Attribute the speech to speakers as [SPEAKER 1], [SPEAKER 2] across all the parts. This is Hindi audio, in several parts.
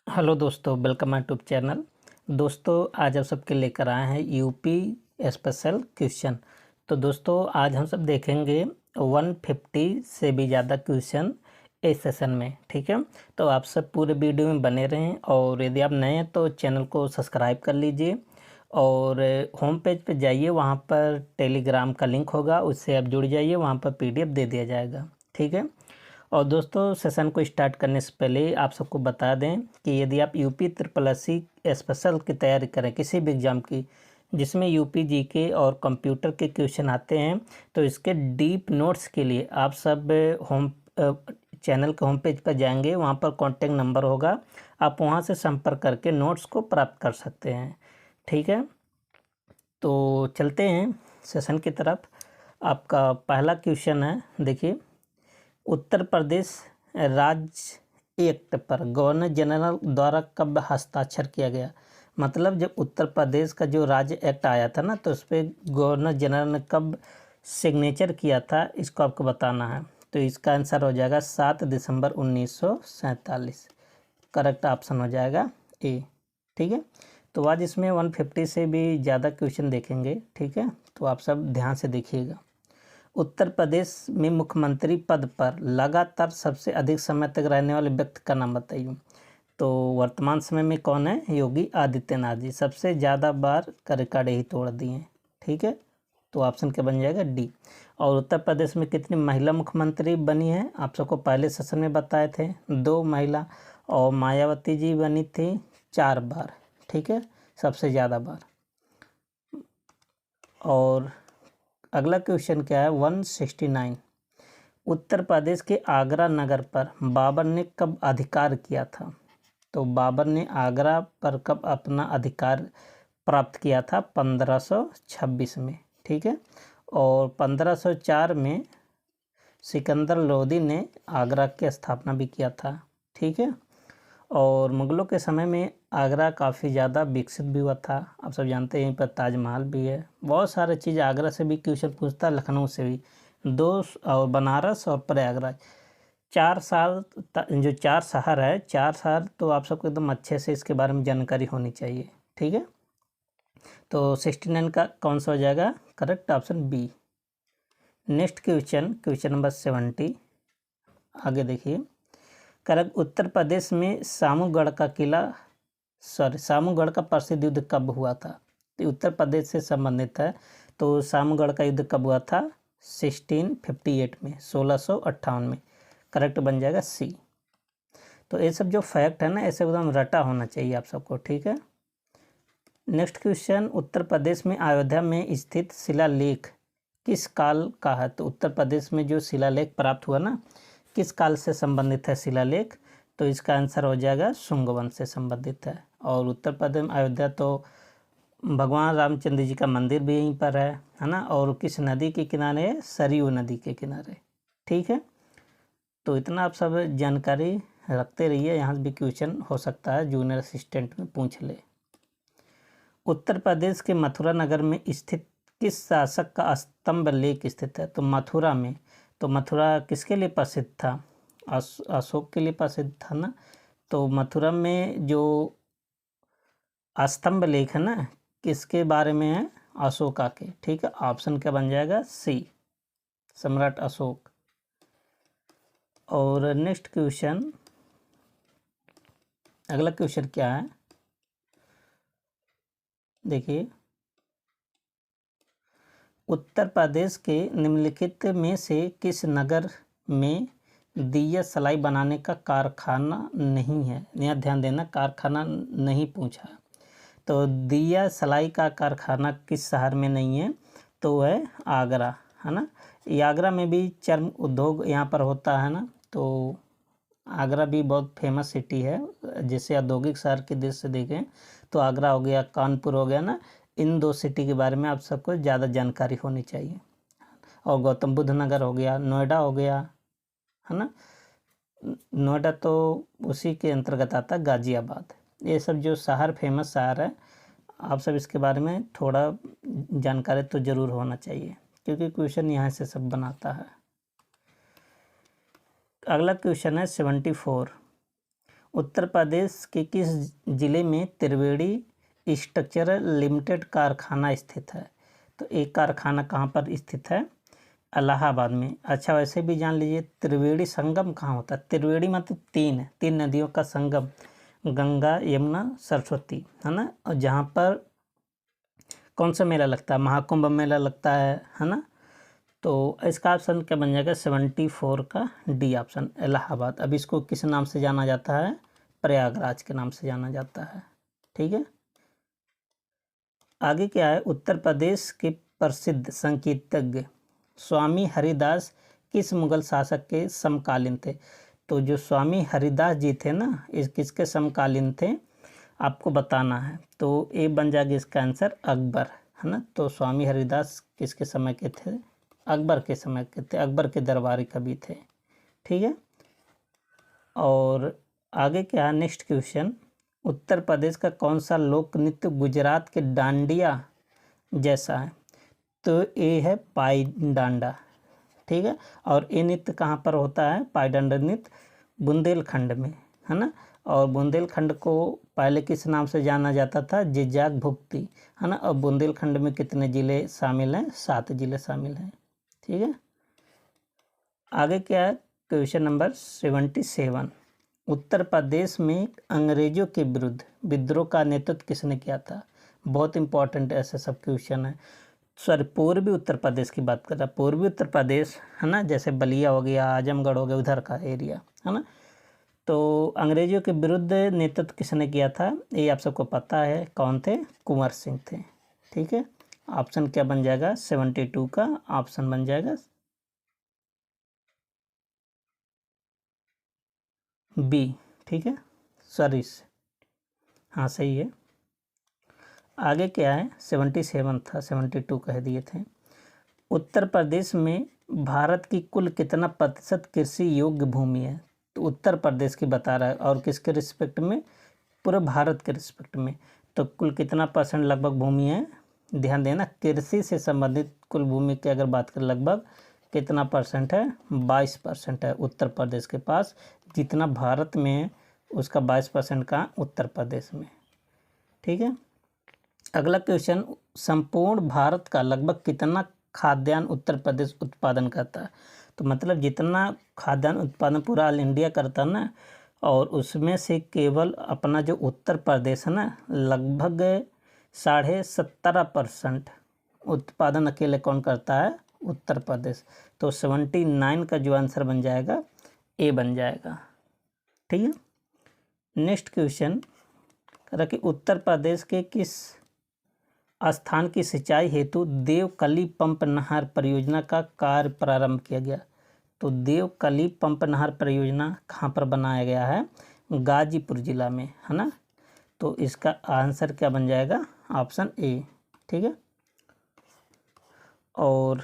[SPEAKER 1] हेलो दोस्तों, वेलकम माय यूट्यूब चैनल। दोस्तों आज आप सबके लेकर आए हैं यूपी स्पेशल क्वेश्चन। तो दोस्तों आज हम सब देखेंगे 150 से भी ज़्यादा क्वेश्चन इस सेशन में। ठीक है, तो आप सब पूरे वीडियो में बने रहें और यदि आप नए हैं तो चैनल को सब्सक्राइब कर लीजिए और होम पेज पे जाइए, वहाँ पर टेलीग्राम का लिंक होगा, उससे आप जुड़ जाइए, वहाँ पर पीडीएफ दे दिया जाएगा। ठीक है, और दोस्तों सेशन को स्टार्ट करने से पहले आप सबको बता दें कि यदि आप यूपी SSC स्पेशल की तैयारी करें किसी भी एग्ज़ाम की जिसमें यूपी जीके और कंप्यूटर के क्वेश्चन आते हैं, तो इसके डीप नोट्स के लिए आप सब होम चैनल के होम पेज पर जाएंगे, वहाँ पर कॉन्टेक्ट नंबर होगा, आप वहाँ से संपर्क करके नोट्स को प्राप्त कर सकते हैं। ठीक है, तो चलते हैं सेशन की तरफ। आपका पहला क्वेश्चन है, देखिए, उत्तर प्रदेश राज्य एक्ट पर गवर्नर जनरल द्वारा कब हस्ताक्षर किया गया। मतलब जब उत्तर प्रदेश का जो राज्य एक्ट आया था ना, तो उस पर गवर्नर जनरल ने कब सिग्नेचर किया था, इसको आपको बताना है। तो इसका आंसर हो जाएगा 7 दिसंबर 1947। करेक्ट ऑप्शन हो जाएगा ए। ठीक है, तो आज इसमें 150 से भी ज़्यादा क्वेश्चन देखेंगे। ठीक है, तो आप सब ध्यान से देखिएगा। उत्तर प्रदेश में मुख्यमंत्री पद पर लगातार सबसे अधिक समय तक रहने वाले व्यक्ति का नाम बताइए। तो वर्तमान समय में कौन है? योगी आदित्यनाथ जी सबसे ज़्यादा बार का रिकॉर्ड ही तोड़ दिए हैं। ठीक है, तो ऑप्शन क्या बन जाएगा? डी। और उत्तर प्रदेश में कितनी महिला मुख्यमंत्री बनी है? आप सबको पहले सेशन में बताए थे, 2 महिला, और मायावती जी बनी थी 4 बार। ठीक है, सबसे ज़्यादा बार। और अगला क्वेश्चन क्या है? 169। उत्तर प्रदेश के आगरा नगर पर बाबर ने कब अधिकार किया था? तो बाबर ने आगरा पर कब अपना अधिकार प्राप्त किया था? 1526 में। ठीक है, और 1504 में सिकंदर लोदी ने आगरा की स्थापना भी किया था। ठीक है, और मुग़लों के समय में आगरा काफ़ी ज़्यादा विकसित भी हुआ था। आप सब जानते हैं यहीं पर ताजमहल भी है, बहुत सारे चीज़। आगरा से भी क्वेश्चन पूछता है, लखनऊ से भी, 2, और बनारस और प्रयागराज। 4 साल जो 4 शहर है, 4 शहर तो आप सबको एकदम अच्छे से इसके बारे में जानकारी होनी चाहिए। ठीक है, तो 69 का कौन सा हो जाएगा? Correct option B. Next question, question number 70। आगे देखिए, करेक्ट, उत्तर प्रदेश में सामूगढ़ का प्रसिद्ध युद्ध कब हुआ था? तो उत्तर प्रदेश से संबंधित है। तो सामूगढ़ का युद्ध कब हुआ था? 1658 में, 1658 में। करेक्ट बन जाएगा सी। तो ये सब जो फैक्ट है ना, ऐसे एकदम रटा होना चाहिए आप सबको। ठीक है, नेक्स्ट क्वेश्चन, उत्तर प्रदेश में अयोध्या में स्थित शिलालेख किस काल का है? तो उत्तर प्रदेश में जो शिलालेख प्राप्त हुआ ना, किस काल से संबंधित है शिलालेख? तो इसका आंसर हो जाएगा शुंग वंश से संबंधित है। और उत्तर प्रदेश में अयोध्या तो भगवान रामचंद्र जी का मंदिर भी यहीं पर है ना, और किस नदी के किनारे है? सरयू नदी के किनारे। ठीक है, तो इतना आप सब जानकारी रखते रहिए, यहाँ भी क्वेश्चन हो सकता है, जूनियर असिस्टेंट में पूछ ले। उत्तर प्रदेश के मथुरा नगर में स्थित किस शासक का स्तंभ लेख स्थित है? तो मथुरा में, तो मथुरा किसके लिए प्रसिद्ध था? अशोक के लिए प्रसिद्ध था ना। तो मथुरा में जो स्तंभ लेख है ना, किसके बारे में है? अशोका के। ठीक है, ऑप्शन क्या बन जाएगा? सी, सम्राट अशोक। और नेक्स्ट क्वेश्चन, अगला क्वेश्चन क्या है? देखिए, उत्तर प्रदेश के निम्नलिखित में से किस नगर में दिया सलाई बनाने का कारखाना नहीं है? यहाँ ध्यान देना, कारखाना नहीं पूछा। तो दिया सलाई का कारखाना किस शहर में नहीं है? तो है आगरा, है ना। ये आगरा में भी चर्म उद्योग यहाँ पर होता है ना। तो आगरा भी बहुत फेमस सिटी है, जैसे औद्योगिक शहर के दृष्टि से देखें तो आगरा हो गया, कानपुर हो गया ना। इन 2 सिटी के बारे में आप सबको ज़्यादा जानकारी होनी चाहिए। और गौतम बुद्ध नगर हो गया, नोएडा हो गया, है ना। नोएडा तो उसी के अंतर्गत आता है, गाज़ियाबाद। ये सब जो शहर फेमस शहर है, आप सब इसके बारे में थोड़ा जानकारी तो ज़रूर होना चाहिए, क्योंकि क्वेश्चन यहाँ से सब बनाता है। अगला क्वेश्चन है 74। उत्तर प्रदेश के किस जिले में त्रिवेणी स्ट्रक्चरल लिमिटेड कारखाना स्थित है? तो एक कारखाना कहाँ पर स्थित है? इलाहाबाद में। अच्छा, वैसे भी जान लीजिए त्रिवेणी संगम कहाँ होता है? त्रिवेणी मतलब तीन नदियों का संगम, गंगा यमुना सरस्वती, है ना। और जहाँ पर कौन सा मेला लगता है? महाकुंभ मेला लगता है ना। तो इसका ऑप्शन क्या बन जाएगा? 74 का डी ऑप्शन, इलाहाबाद। अब इसको किस नाम से जाना जाता है? प्रयागराज के नाम से जाना जाता है। ठीक है, आगे क्या है? उत्तर प्रदेश के प्रसिद्ध संगीतज्ञ स्वामी हरिदास किस मुगल शासक के समकालीन थे? तो जो स्वामी हरिदास जी थे ना, इस किसके समकालीन थे आपको बताना है। तो ये बन जाएगा इसका आंसर अकबर, है ना। तो स्वामी हरिदास किसके समय के थे? अकबर के समय के थे, अकबर के दरबारी कवि थे। ठीक है, और आगे क्या है? नेक्स्ट क्वेश्चन, उत्तर प्रदेश का कौन सा लोक नृत्य गुजरात के डांडिया जैसा है? तो ये है पाई डांडा। ठीक है, और ये नृत्य कहाँ पर होता है? पाई डांडा नृत्य बुंदेलखंड में, है ना। और बुंदेलखंड को पहले किस नाम से जाना जाता था? जिजाक भुक्ति, है ना। और बुंदेलखंड में कितने ज़िले शामिल हैं? 7 ज़िले शामिल हैं। ठीक है, आगे क्या है? क्वेश्चन नंबर 77, उत्तर प्रदेश में अंग्रेजों के विरुद्ध विद्रोह का नेतृत्व किसने किया था? बहुत इंपॉर्टेंट ऐसे सब क्वेश्चन है। सॉरी, पूर्वी उत्तर प्रदेश की बात कर रहा, पूर्वी उत्तर प्रदेश, है ना। जैसे बलिया हो गया, आजमगढ़ हो गया, उधर का एरिया, है ना। तो अंग्रेजों के विरुद्ध नेतृत्व किसने किया था? ये आप सबको पता है, कौन थे? कुंवर सिंह थे। ठीक है, ऑप्शन क्या बन जाएगा? 72 का ऑप्शन बन जाएगा बी। ठीक है, सॉरी, हाँ सही है। आगे क्या है? 77 था, 72 कह दिए थे। उत्तर प्रदेश में भारत की कुल कितना प्रतिशत कृषि योग्य भूमि है? तो उत्तर प्रदेश की बता रहा है, और किसके रिस्पेक्ट में? पूरे भारत के रिस्पेक्ट में। तो कुल कितना परसेंट लगभग भूमि है? ध्यान देना, कृषि से संबंधित कुल भूमि की अगर बात करें, लगभग कितना परसेंट है? 22% है उत्तर प्रदेश के पास। जितना भारत में है उसका 22% का उत्तर प्रदेश में। ठीक है, अगला क्वेश्चन, संपूर्ण भारत का लगभग कितना खाद्यान्न उत्तर प्रदेश उत्पादन करता है? तो मतलब जितना खाद्यान्न उत्पादन पूरा ऑल इंडिया करता है ना, और उसमें से केवल अपना जो उत्तर प्रदेश है ना, लगभग 17.5% उत्पादन अकेले कौन करता है? उत्तर प्रदेश। तो 79 का जो आंसर बन जाएगा ए बन जाएगा। ठीक है, नेक्स्ट क्वेश्चन कह रहा कि उत्तर प्रदेश के किस स्थान की सिंचाई हेतु देवकली पंप नहर परियोजना का कार्य प्रारंभ किया गया? तो देवकली पंप नहर परियोजना कहाँ पर बनाया गया है? गाजीपुर जिला में, है ना। तो इसका आंसर क्या बन जाएगा? Option A. ठीक है, और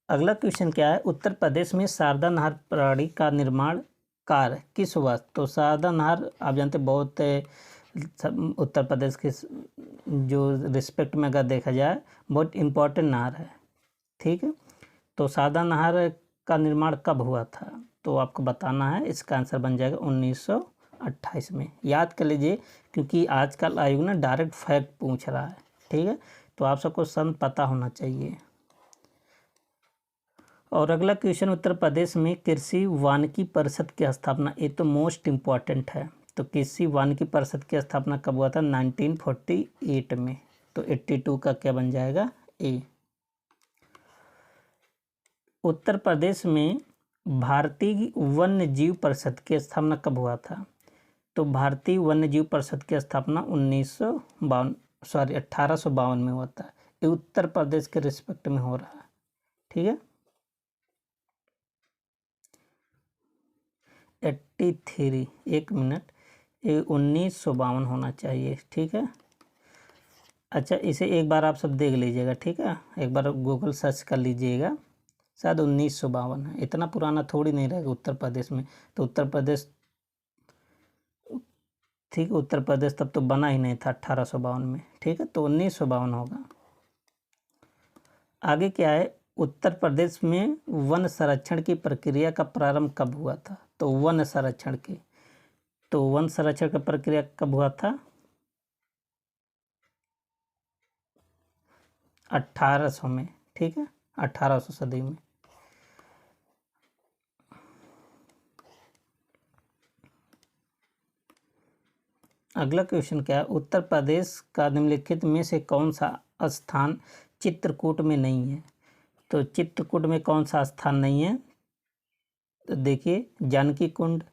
[SPEAKER 1] अगला क्वेश्चन क्या है? उत्तर प्रदेश में शारदा नहर प्रणाली का निर्माण कार्य किस वर्ष? तो शारदा नहर आप जानते बहुत उत्तर प्रदेश के जो रिस्पेक्ट में अगर देखा जाए बहुत इम्पोर्टेंट नहर है। ठीक है, तो शारदा नहर का निर्माण कब हुआ था? तो आपको बताना है। इसका आंसर बन जाएगा 1928 में। याद कर लीजिए, क्योंकि आजकल आयोग ना डायरेक्ट फैक्ट पूछ रहा है। ठीक है, तो आप सबको सन पता होना चाहिए। और अगला क्वेश्चन, उत्तर प्रदेश में कृषि वानिकी परिषद की स्थापना, ये तो मोस्ट इम्पॉर्टेंट है। तो कृषि वानिकी परिषद की स्थापना कब हुआ था? 1948 में। तो 82 का क्या बन जाएगा? ए। उत्तर प्रदेश में भारतीय वन्य जीव परिषद की स्थापना कब हुआ था? तो भारतीय वन्य जीव परिषद की स्थापना 1852 में हुआ था। ये उत्तर प्रदेश के रिस्पेक्ट में हो रहा है। ठीक है, 83, एक मिनट, ये 1952 होना चाहिए। ठीक है, अच्छा इसे एक बार आप सब देख लीजिएगा। ठीक है, एक बार गूगल सर्च कर लीजिएगा, शायद 1952 है। इतना पुराना थोड़ी नहीं रहेगा उत्तर प्रदेश में। तो उत्तर प्रदेश, ठीक है, उत्तर प्रदेश तब तो बना ही नहीं था 1852 में। ठीक है, तो 1952 होगा। आगे क्या है? उत्तर प्रदेश में वन संरक्षण की प्रक्रिया का प्रारंभ कब हुआ था? तो वन संरक्षण का प्रक्रिया कब हुआ था? 1800 में, ठीक है, 1800 सदी में। अगला क्वेश्चन क्या है? उत्तर प्रदेश का निम्नलिखित में से कौन सा स्थान चित्रकूट में नहीं है? तो चित्रकूट में कौन सा स्थान नहीं है? तो देखिए, जानकी कुंड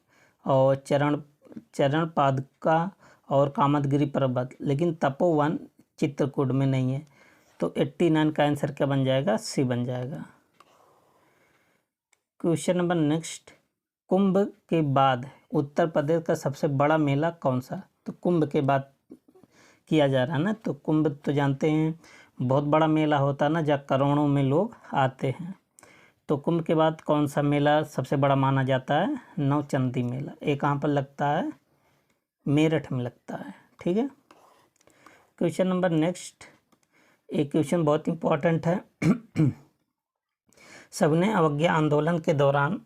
[SPEAKER 1] और चरण पादुका और कामतगिरी पर्वत, लेकिन तपोवन चित्रकूट में नहीं है। तो 89 का आंसर क्या बन जाएगा? सी बन जाएगा। क्वेश्चन नंबर नेक्स्ट, कुंभ के बाद उत्तर प्रदेश का सबसे बड़ा मेला कौन सा? तो कुंभ के बाद किया जा रहा है ना, तो कुंभ तो जानते हैं बहुत बड़ा मेला होता है ना, जहाँ करोड़ों में लोग आते हैं। तो कुंभ के बाद कौन सा मेला सबसे बड़ा माना जाता है? नौचंदी मेला। ये कहाँ पर लगता है? मेरठ में लगता है, ठीक है। क्वेश्चन नंबर नेक्स्ट, एक क्वेश्चन बहुत इंपॉर्टेंट है। सविनय अवज्ञा आंदोलन के दौरान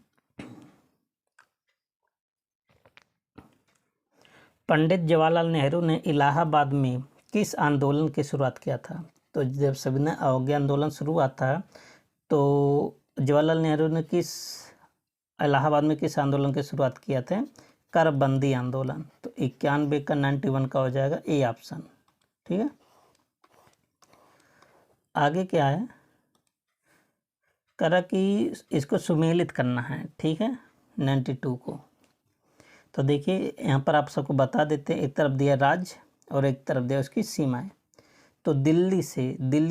[SPEAKER 1] पंडित जवाहरलाल नेहरू ने इलाहाबाद में किस आंदोलन की शुरुआत किया था? तो जब सविनय अवज्ञा आंदोलन शुरू हुआ था तो जवाहरलाल नेहरू ने इलाहाबाद में किस आंदोलन की शुरुआत किया थे? करबंदी आंदोलन। तो 91 का 91 का हो जाएगा ए ऑप्शन, ठीक है। आगे क्या है? करा कि इसको सुमेलित करना है, ठीक है, 92 को। तो देखिए यहाँ पर आप सबको बता देते हैं, एक तरफ दिया राज्य और एक तरफ दिया उसकी सीमाएं। तो दिल्ली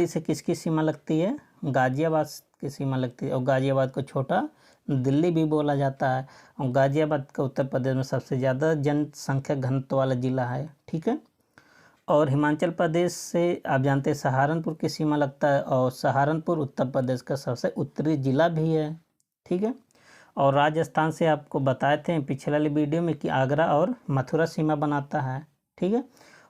[SPEAKER 1] से किसकी सीमा लगती है? गाजियाबाद की सीमा लगती है, और गाजियाबाद को छोटा दिल्ली भी बोला जाता है, और गाजियाबाद का उत्तर प्रदेश में सबसे ज़्यादा जनसंख्या घनत्व वाला ज़िला है, ठीक है। और हिमाचल प्रदेश से आप जानते हैं सहारनपुर की सीमा लगता है, और सहारनपुर उत्तर प्रदेश का सबसे उत्तरी ज़िला भी है, ठीक है। और राजस्थान से आपको बताए थे पिछले वाली वीडियो में कि आगरा और मथुरा सीमा बनाता है, ठीक है।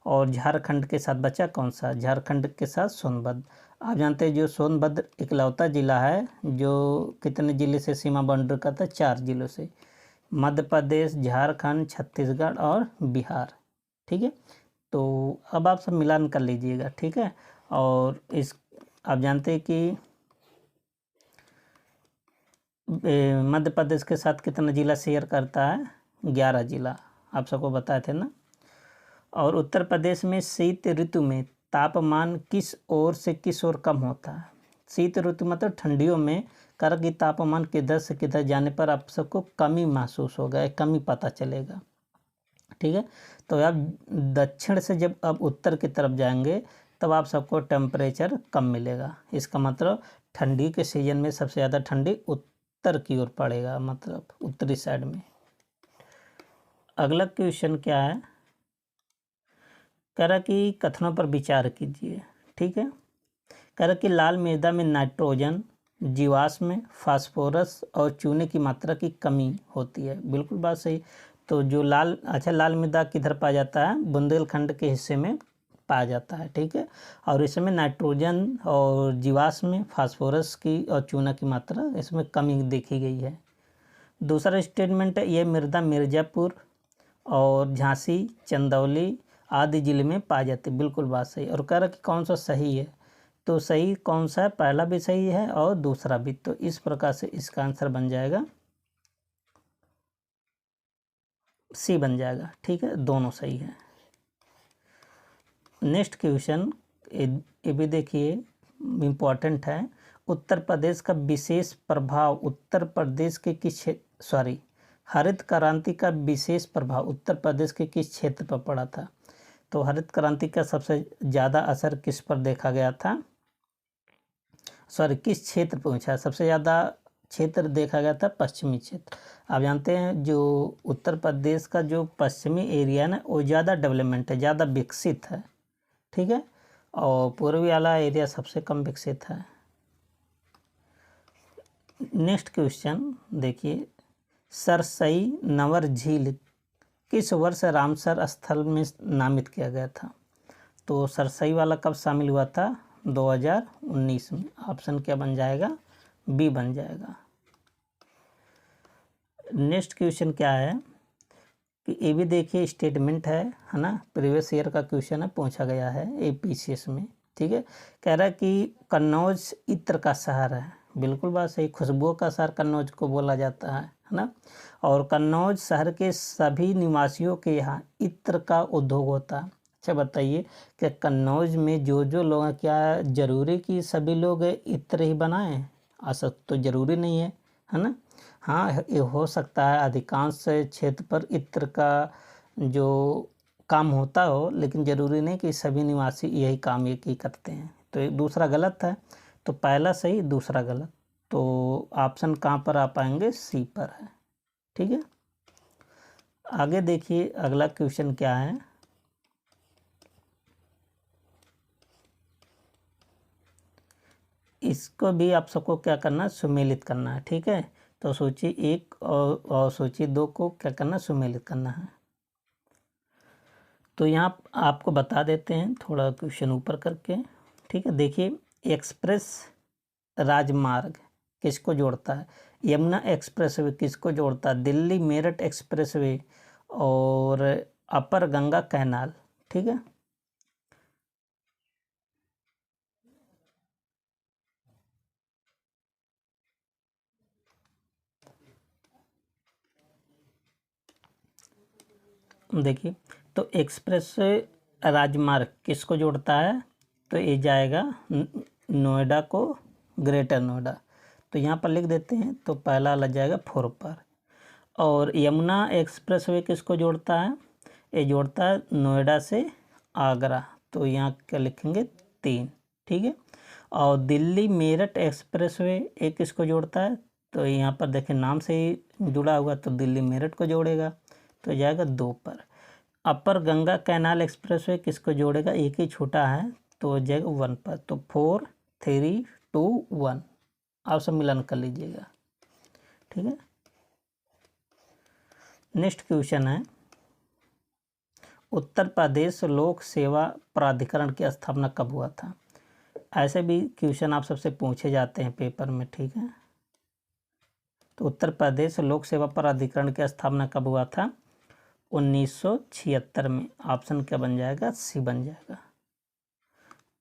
[SPEAKER 1] और झारखंड के साथ बचा कौन सा? झारखंड के साथ सोनभद्र। आप जानते हैं जो सोनभद्र इकलौता ज़िला है जो कितने ज़िले से सीमा बाउंड्री करता है? 4 ज़िलों से, मध्य प्रदेश, झारखंड, छत्तीसगढ़ और बिहार, ठीक है। तो अब आप सब मिलान कर लीजिएगा, ठीक है। और इस आप जानते हैं कि मध्य प्रदेश के साथ कितना ज़िला शेयर करता है? 11 ज़िला, आप सबको बताए थे ना। और उत्तर प्रदेश में शीत ऋतु में तापमान किस ओर से किस ओर कम होता है? शीत ऋतु मतलब ठंडियों में कर की तापमान किधर से किधर जाने पर आप सबको कमी महसूस होगा, कमी पता चलेगा, ठीक है। तो आप दक्षिण से जब आप उत्तर की तरफ जाएंगे तब आप सबको टेम्परेचर कम मिलेगा। इसका मतलब ठंडी के सीजन में सबसे ज़्यादा ठंडी उत्तर की ओर पड़ेगा, मतलब उत्तरी साइड में। अगला क्वेश्चन क्या है? कह रहा कि कथनों पर विचार कीजिए, ठीक है। कह रहा कि लाल मृदा में नाइट्रोजन, जीवाश्म, फास्फोरस और चूने की मात्रा की कमी होती है। बिल्कुल बात सही। तो जो लाल मृदा किधर पाया जाता है? बुंदेलखंड के हिस्से में पाया जाता है, ठीक है। और इसमें नाइट्रोजन और जीवाश्म, फास्फोरस की और चूना की मात्रा इसमें कमी देखी गई है। दूसरा स्टेटमेंट है ये मृदा मिर्ज़ापुर और झांसी, चंदौली आदि जिले में पाई जाती है। बिल्कुल बात सही। और कह रहा कि कौन सा सही है? तो सही कौन सा है? पहला भी सही है और दूसरा भी। तो इस प्रकार से इसका आंसर बन जाएगा सी बन जाएगा, ठीक है, दोनों सही है। नेक्स्ट क्वेश्चन ये भी देखिए इम्पोर्टेंट है। उत्तर प्रदेश का विशेष प्रभाव उत्तर प्रदेश के किस हरित क्रांति का विशेष प्रभाव उत्तर प्रदेश के किस क्षेत्र पर पड़ा था? तो हरित क्रांति का सबसे ज़्यादा असर किस पर देखा गया था? किस क्षेत्र पर पूछा? सबसे ज़्यादा क्षेत्र देखा गया था पश्चिमी क्षेत्र। आप जानते हैं जो उत्तर प्रदेश का जो पश्चिमी एरिया ना वो ज़्यादा डेवलपमेंट है, ज़्यादा विकसित है, ठीक है। और पूर्वी वाला एरिया सबसे कम विकसित है। नेक्स्ट क्वेश्चन देखिए, सरसई नंवर झील किस वर्ष रामसर स्थल में नामित किया गया था? तो सरसई वाला कब शामिल हुआ था? 2019 में। ऑप्शन क्या बन जाएगा? बी बन जाएगा। नेक्स्ट क्वेश्चन क्या है कि ये भी देखिए स्टेटमेंट है ना, प्रीवियस ईयर का क्वेश्चन है, पूछा गया है APCS में। ठीक है, कह रहा है कि कन्नौज इत्र का शहर है। बिल्कुल बात सही, खुशबुओं का शहर कन्नौज को बोला जाता है ना। और कन्नौज शहर के सभी निवासियों के यहाँ इत्र का उद्योग होता है। अच्छा बताइए कि कन्नौज में जो लोग हैं, क्या जरूरी कि सभी लोग इत्र ही बनाएं? ऐसा तो जरूरी नहीं है ना। हाँ, ये हो सकता है अधिकांश क्षेत्र पर इत्र का जो काम होता हो, लेकिन ज़रूरी नहीं कि सभी निवासी यही काम एक ही करते हैं। तो ये दूसरा गलत है, तो पहला सही दूसरा गलत। तो ऑप्शन कहाँ पर आ पाएंगे? सी पर है। ठीक है, आगे देखिए अगला क्वेश्चन क्या है। इसको भी आप सबको क्या करना है? सुमेलित करना है। ठीक है, तो सूची 1 और सूची 2 को क्या करना? सुमेलित करना है। तो यहाँ आपको बता देते हैं थोड़ा क्वेश्चन ऊपर करके। ठीक है, देखिए एक्सप्रेस राजमार्ग किसको जोड़ता है? यमुना एक्सप्रेसवे किसको जोड़ता है? दिल्ली मेरठ एक्सप्रेसवे और अपर गंगा कैनाल। ठीक है, देखिए तो एक्सप्रेस राजमार्ग किसको जोड़ता है? तो ये जाएगा नोएडा को, ग्रेटर नोएडा। तो यहाँ पर लिख देते हैं, तो पहला लग जाएगा 4 पर। और यमुना एक्सप्रेसवे किसको जोड़ता है? ये जोड़ता है नोएडा से आगरा। तो यहाँ क्या लिखेंगे? 3। ठीक है, और दिल्ली मेरठ एक्सप्रेसवे एक किसको जोड़ता है? तो यहाँ पर देखें नाम से ही जुड़ा हुआ, तो दिल्ली मेरठ को जोड़ेगा, तो जाएगा 2 पर। अपर गंगा कैनाल एक्सप्रेसवे किसको जोड़ेगा? एक ही छोटा है, तो जाएगा 1 पर। तो 4 3 2 1 आप सब मिलन कर लीजिएगा। ठीक है, नेक्स्ट क्वेश्चन है, उत्तर प्रदेश लोक सेवा प्राधिकरण की स्थापना कब हुआ था? ऐसे भी क्वेश्चन आप सबसे पूछे जाते हैं पेपर में। ठीक है, तो उत्तर प्रदेश लोक सेवा प्राधिकरण की स्थापना कब हुआ था? 1976 में। ऑप्शन क्या बन जाएगा? सी बन जाएगा।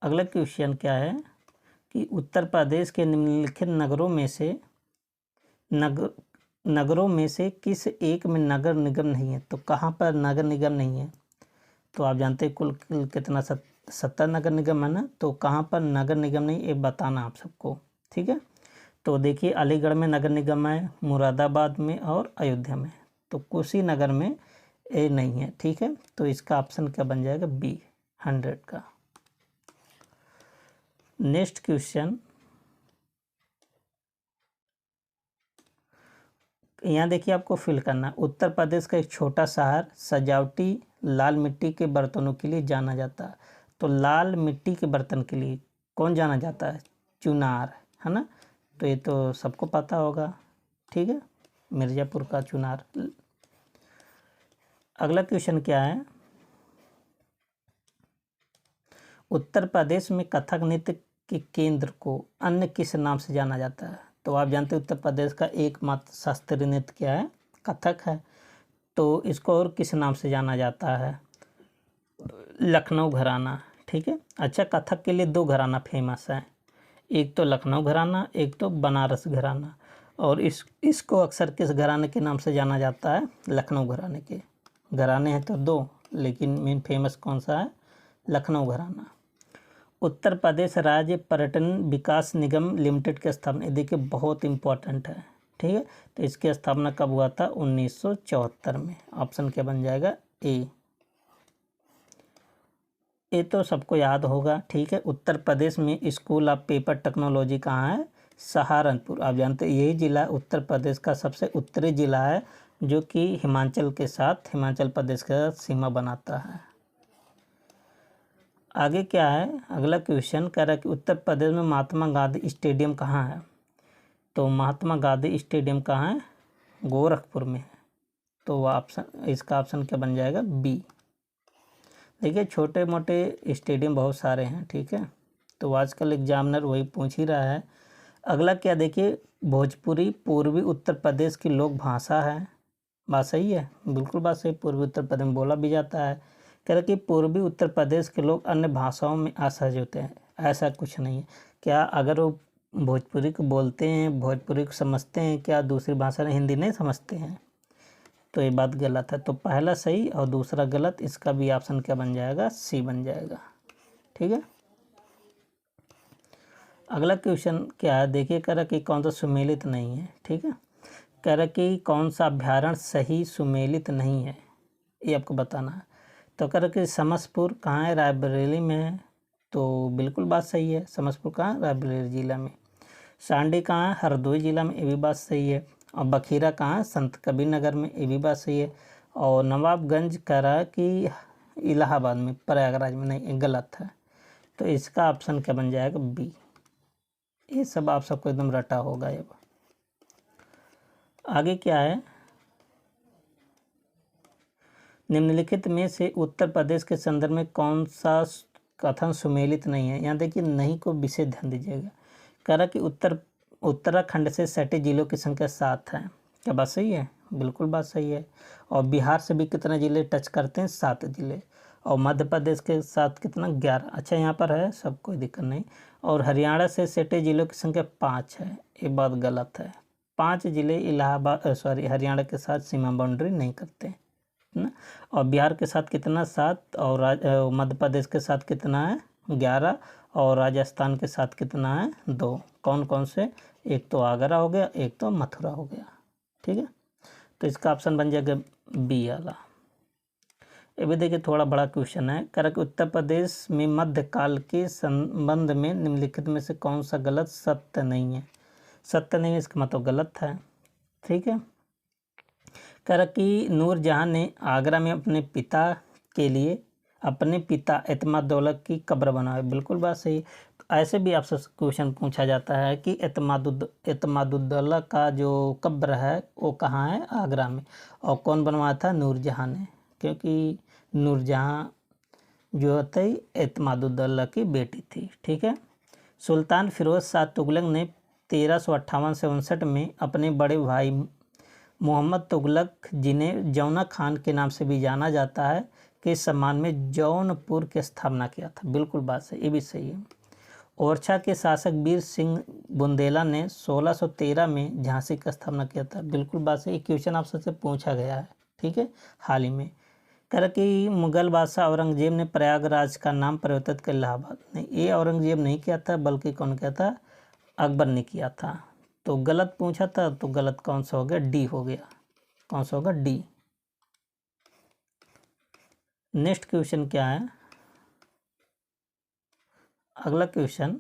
[SPEAKER 1] अगला क्वेश्चन क्या है कि उत्तर प्रदेश के निम्नलिखित नगरों में से किस एक में नगर निगम नहीं है? तो कहाँ पर नगर निगम नहीं है? तो आप जानते हैं कुल कितना 70 नगर निगम है ना। तो कहाँ पर नगर निगम नहीं, ये बताना आप सबको। ठीक है, तो देखिए अलीगढ़ में नगर निगम है, मुरादाबाद में और अयोध्या में। तो कुशीनगर में ये नहीं है। ठीक है, तो इसका ऑप्शन क्या बन जाएगा? बी 100 का। नेक्स्ट क्वेश्चन, यहाँ देखिए आपको फिल करना है। उत्तर प्रदेश का एक छोटा शहर सजावटी लाल मिट्टी के बर्तनों के लिए जाना जाता है। तो लाल मिट्टी के बर्तन के लिए कौन जाना जाता है? चुनार, है ना। तो ये तो सबको पता होगा। ठीक है, मिर्ज़ापुर का चुनार। अगला क्वेश्चन क्या है, उत्तर प्रदेश में कथक नृत्य के केंद्र को अन्य किस नाम से जाना जाता है? तो आप जानते हैं उत्तर प्रदेश का एकमात्र शास्त्रीय नृत्य क्या है? कथक है। तो इसको और किस नाम से जाना जाता है? लखनऊ घराना। ठीक है, अच्छा कथक के लिए 2 घराना फेमस हैं, एक तो लखनऊ घराना, एक तो बनारस घराना। और इसको अक्सर किस घराने के नाम से जाना जाता है? लखनऊ घराने के। घराने हैं तो 2, लेकिन मेन फेमस कौन सा है? लखनऊ घराना। उत्तर प्रदेश राज्य पर्यटन विकास निगम लिमिटेड की स्थापना, देखिए बहुत इम्पोर्टेंट है। ठीक है, तो इसकी स्थापना कब हुआ था? 1974 में। ऑप्शन क्या बन जाएगा? ए। ये तो सबको याद होगा। ठीक है, उत्तर प्रदेश में स्कूल ऑफ पेपर टेक्नोलॉजी कहाँ है? सहारनपुर। आप जानते हैं यही ज़िला उत्तर प्रदेश का सबसे उत्तरी ज़िला है, जो कि हिमाचल प्रदेश के साथ सीमा बनाता है। आगे क्या है, अगला क्वेश्चन कह रहा है कि उत्तर प्रदेश में महात्मा गांधी स्टेडियम कहाँ है? तो महात्मा गांधी स्टेडियम कहाँ है? गोरखपुर में है। तो इसका ऑप्शन क्या बन जाएगा? बी। देखिए छोटे मोटे स्टेडियम बहुत सारे हैं। ठीक है, तो आजकल एग्जामिनर वही पूछ ही रहा है। अगला क्या देखिए, भोजपुरी पूर्वी उत्तर प्रदेश की लोक भाषा है। बात सही है, बिल्कुल बात सही, पूर्वी उत्तर प्रदेश में बोला भी जाता है। कह रहे कि पूर्वी उत्तर प्रदेश के लोग अन्य भाषाओं में असहज होते हैं। ऐसा कुछ नहीं है। क्या अगर वो भोजपुरी को बोलते हैं, भोजपुरी को समझते हैं, क्या दूसरी भाषा में हिंदी नहीं समझते हैं? तो ये बात गलत है। तो पहला सही और दूसरा गलत, इसका भी ऑप्शन क्या बन जाएगा? सी बन जाएगा। ठीक है। अगला क्वेश्चन क्या है देखिए, कह रहा कि कौन सा सुमेलित नहीं है। ठीक है, कह रहा कि कौन सा अभ्यारण्य सही सुमेलित नहीं है, ये आपको बताना है। तो कह रहा कि समस्तपुर कहाँ है? रायबरेली में है। तो बिल्कुल बात सही है। समस्तपुर कहाँ? रायबरेली जिला में। सांडी कहाँ है? हरदोई जिला में, ये भी बात सही है। और बखीरा कहाँ है? संत कबीर नगर में, ये भी बात सही है। और नवाबगंज कह रहा है कि इलाहाबाद में, प्रयागराज में नहीं, ये गलत है। तो इसका ऑप्शन क्या बन जाएगा? बी। ये सब आप सबको एकदम रटा होगा। अब आगे क्या है, निम्नलिखित में से उत्तर प्रदेश के संदर्भ में कौन सा कथन सुमेलित नहीं है? यहाँ देखिए नहीं को विशेष ध्यान दीजिएगा। कह रहा कि उत्तराखंड से सटे जिलों की संख्या 7 है। क्या बात सही है? बिल्कुल बात सही है। और बिहार से भी कितने जिले टच करते हैं? 7 जिले। और मध्य प्रदेश के साथ कितना? 11। अच्छा यहाँ पर है, सब कोई दिक्कत नहीं। और हरियाणा से सटे जिलों की संख्या 5 है। ये बात गलत है। 5 जिले हरियाणा के साथ सीमा बाउंड्री नहीं करते ना। और बिहार के साथ कितना? 7। और मध्य प्रदेश के साथ कितना है? 11। और राजस्थान के साथ कितना है? 2। कौन कौन से? एक तो आगरा हो गया, एक तो मथुरा हो गया। ठीक है, तो इसका ऑप्शन बन जाएगा बी वाला। ये भी देखिए थोड़ा बड़ा क्वेश्चन है। कह रहा कि उत्तर प्रदेश में मध्यकाल के संबंध में निम्नलिखित में से कौन सा गलत सत्य नहीं है? सत्य नहीं है, इसका मतलब गलत है। ठीक है, कह रहा कि नूरजहां ने आगरा में अपने पिता के लिए अपने पिता एतमादुद्दौला की कब्र बनवाई। बिल्कुल बात सही। तो ऐसे भी आपसे क्वेश्चन पूछा जाता है कि एतमादुद्दौला का जो कब्र है वो कहाँ है? आगरा में। और कौन बनवाया था? नूरजहां ने, क्योंकि नूरजहां जो थी एतमादुद्दौला की बेटी थी। ठीक है, सुल्तान फिरोज शाह तुगलक ने 1358 से 59 में अपने बड़े भाई मोहम्मद तुगलक, जिन्हें जौना खान के नाम से भी जाना जाता है, के सम्मान में जौनपुर की स्थापना किया था। बिल्कुल बात सही, ये भी सही है। ओरछा के शासक वीर सिंह बुंदेला ने 1613 में झांसी का स्थापना किया था। बिल्कुल बात सही। क्वेश्चन आप सबसे पूछा गया है। ठीक है, हाल ही में। कह रहा कि मुगल बादशाह औरंगजेब ने प्रयागराज का नाम परिवर्तित कर इलाहाबाद। नहीं, ये औरंगजेब नहीं किया था, बल्कि कौन किया था? अकबर ने किया था। तो गलत पूछा था, तो गलत कौन सा हो गया? डी हो गया। कौन सा होगा? डी। नेक्स्ट क्वेश्चन क्या है? अगला क्वेश्चन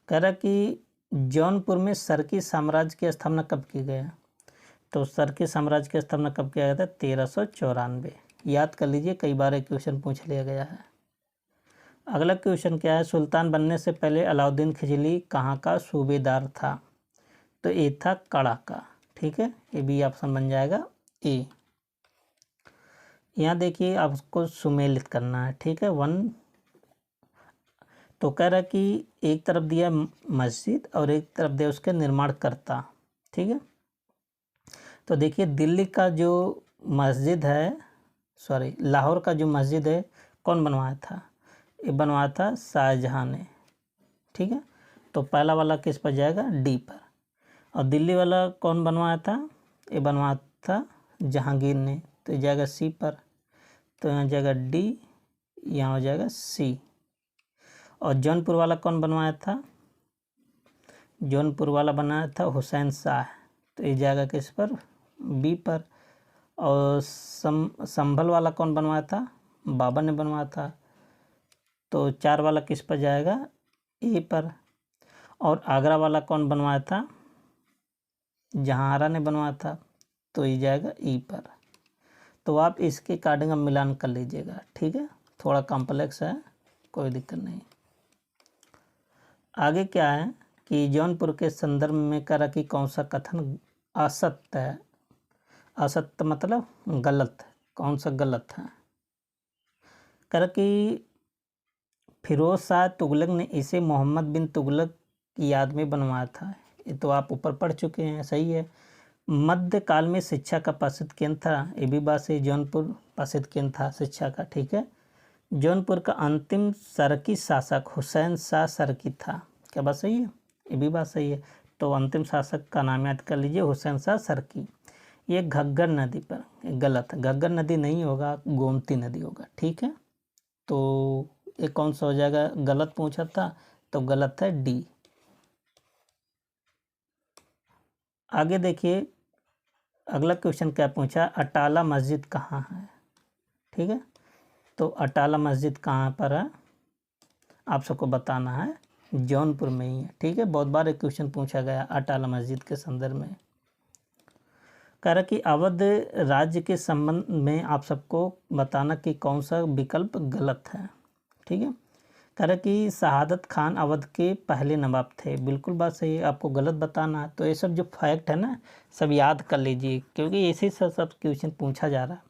[SPEAKER 1] कह रहा कि जौनपुर में सरकी साम्राज्य की स्थापना कब की गई? तो सरकी साम्राज्य की स्थापना कब किया गया था? 1394। याद कर लीजिए, कई बार एक क्वेश्चन पूछ लिया गया है। अगला क्वेश्चन क्या है? सुल्तान बनने से पहले अलाउद्दीन खिलजी कहाँ का सूबेदार था? तो ये था कड़ा का। ठीक है, ये भी ऑप्शन बन जाएगा ए। यहाँ देखिए आपको सुमेलित करना है। ठीक है, 1। तो कह रहा कि एक तरफ दिया मस्जिद और एक तरफ दिया उसके निर्माणकर्ता। ठीक है, तो देखिए दिल्ली का जो मस्जिद है, लाहौर का जो मस्जिद है, कौन बनवाया था? ये बनवाया था शाहजहां ने। ठीक है, तो पहला वाला किस पर जाएगा? डी पर। और दिल्ली वाला कौन बनवाया था? ये बनवाया था जहांगीर ने, तो ये जाएगा सी पर। तो यहाँ जाएगा डी, यहाँ हो जाएगा सी। और जौनपुर वाला कौन बनवाया था? जौनपुर वाला बनाया था हुसैन शाह, तो ये जाएगा किस पर? बी पर। और संभल वाला कौन बनवाया था? बाबर ने बनवाया था, तो 4 वाला किस पर जाएगा? ए पर। और आगरा वाला कौन बनवाया था? जहांआरा ने बनवाया था, तो ये जाएगा ई पर। तो आप इसके अकॉर्डिंग मिलान कर लीजिएगा। ठीक है, थोड़ा कॉम्प्लेक्स है, कोई दिक्कत नहीं। आगे क्या है कि जौनपुर के संदर्भ में कह रहा कि कौन सा कथन असत्य है? असत्य मतलब गलत। कौन सा गलत है? कर कि फिरोज शाह तुगलक ने इसे मोहम्मद बिन तुगलक की याद में बनवाया था। ये तो आप ऊपर पढ़ चुके हैं, सही है। मध्यकाल में शिक्षा का प्रसिद्ध केंद्र था, ये भी बात सही, जौनपुर प्रसिद्ध केंद्र था शिक्षा का, ठीक है। जौनपुर का अंतिम सरकी शासक हुसैन शाह सरकी था, क्या बात सही है? ये भी बात सही है। तो अंतिम शासक का नाम याद कर लीजिए, हुसैन शाह सरकी। ये घग्गर नदी पर, गलत है, घग्गर नदी नहीं होगा, गोमती नदी होगा, ठीक है। तो ये कौन सा हो जाएगा? गलत पूछा था तो गलत है डी। आगे देखिए अगला क्वेश्चन क्या पूछा, अटाला मस्जिद कहाँ है, ठीक है। तो अटाला मस्जिद कहाँ पर है आप सबको बताना है, जौनपुर में ही है, ठीक है। बहुत बार एक क्वेश्चन पूछा गया अटाला मस्जिद के संदर्भ में। कह रहा कि अवध राज्य के संबंध में आप सबको बताना कि कौन सा विकल्प गलत है, ठीक है। कह रहा कि शहादत खान अवध के पहले नवाब थे, बिल्कुल बात सही है, आपको गलत बताना है। तो ये सब जो फैक्ट है ना सब याद कर लीजिए, क्योंकि इसी से सब क्वेश्चन पूछा जा रहा है।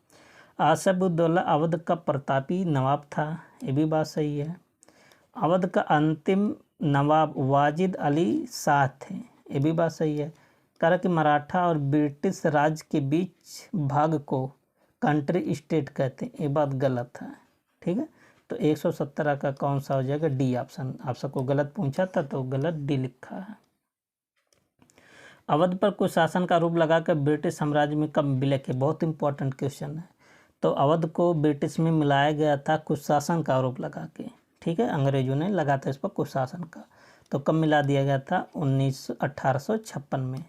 [SPEAKER 1] आसिफउद्दौला अवध का प्रतापी नवाब था, ये भी बात सही है। अवध का अंतिम नवाब वाजिद अली शाह थे, ये भी बात सही है। कह रहा कि मराठा और ब्रिटिश राज के बीच भाग को कंट्री स्टेट कहते हैं, ये बात गलत है, ठीक है। तो 117 का कौन सा हो जाएगा? D option. आप सबको गलत पूछा था तो गलत डी लिखा है। अवध पर कुशासन का रूप लगाकर ब्रिटिश साम्राज्य में कब विलय किया? बहुत इंपॉर्टेंट क्वेश्चन है। तो अवध को ब्रिटिश में मिलाया गया था कुशासन का आरोप लगा के, ठीक है। अंग्रेजों ने लगा था इस पर कुशासन का, तो कब मिला दिया गया था? 1856 में।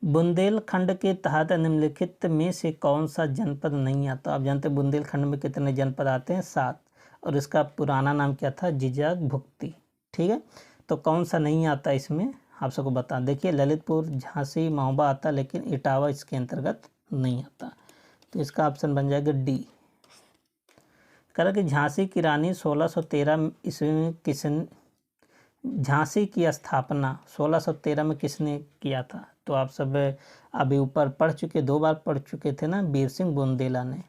[SPEAKER 1] बुंदेलखंड के तहत निम्नलिखित में से कौन सा जनपद नहीं आता? आप जानते हैं बुंदेलखंड में कितने जनपद आते हैं? 7, और इसका पुराना नाम क्या था? जिजाग भुक्ती, ठीक है। तो कौन सा नहीं आता इसमें आप सबको बता, देखिए ललितपुर, झांसी, महोबा आता, लेकिन इटावा इसके अंतर्गत नहीं आता। तो इसका ऑप्शन बन जाएगा डी। कह रहा कि झांसी की रानी 1613 ईस्वी में किसने, झांसी की स्थापना 1613 में किसने किया था? तो आप सब अभी ऊपर पढ़ चुके, 2 बार पढ़ चुके थे ना, वीर सिंह बुंदेला ने।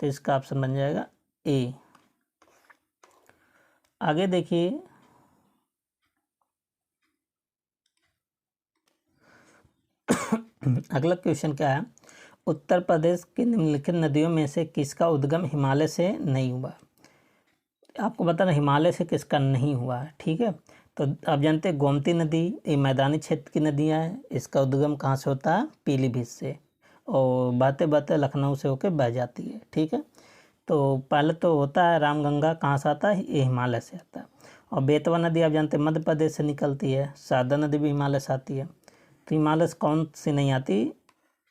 [SPEAKER 1] तो इसका ऑप्शन बन जाएगा ए। आगे देखिए अगला क्वेश्चन क्या है, उत्तर प्रदेश की निम्नलिखित नदियों में से किसका उद्गम हिमालय से नहीं हुआ? आपको बताना हिमालय से किसका नहीं हुआ है, ठीक है। तो आप जानते हैं गोमती नदी ये मैदानी क्षेत्र की नदियाँ हैं, इसका उद्गम कहाँ से होता है? पीलीभीत से, और बहते बहते लखनऊ से होकर बह जाती है, ठीक है। तो पहले तो होता है रामगंगा, कहाँ से आता है? ये हिमालय से आता है। और बेतवा नदी आप जानते हैं मध्य प्रदेश से निकलती है, शारदा नदी भी हिमालय से आती है। तो हिमालय से कौन सी नहीं आती?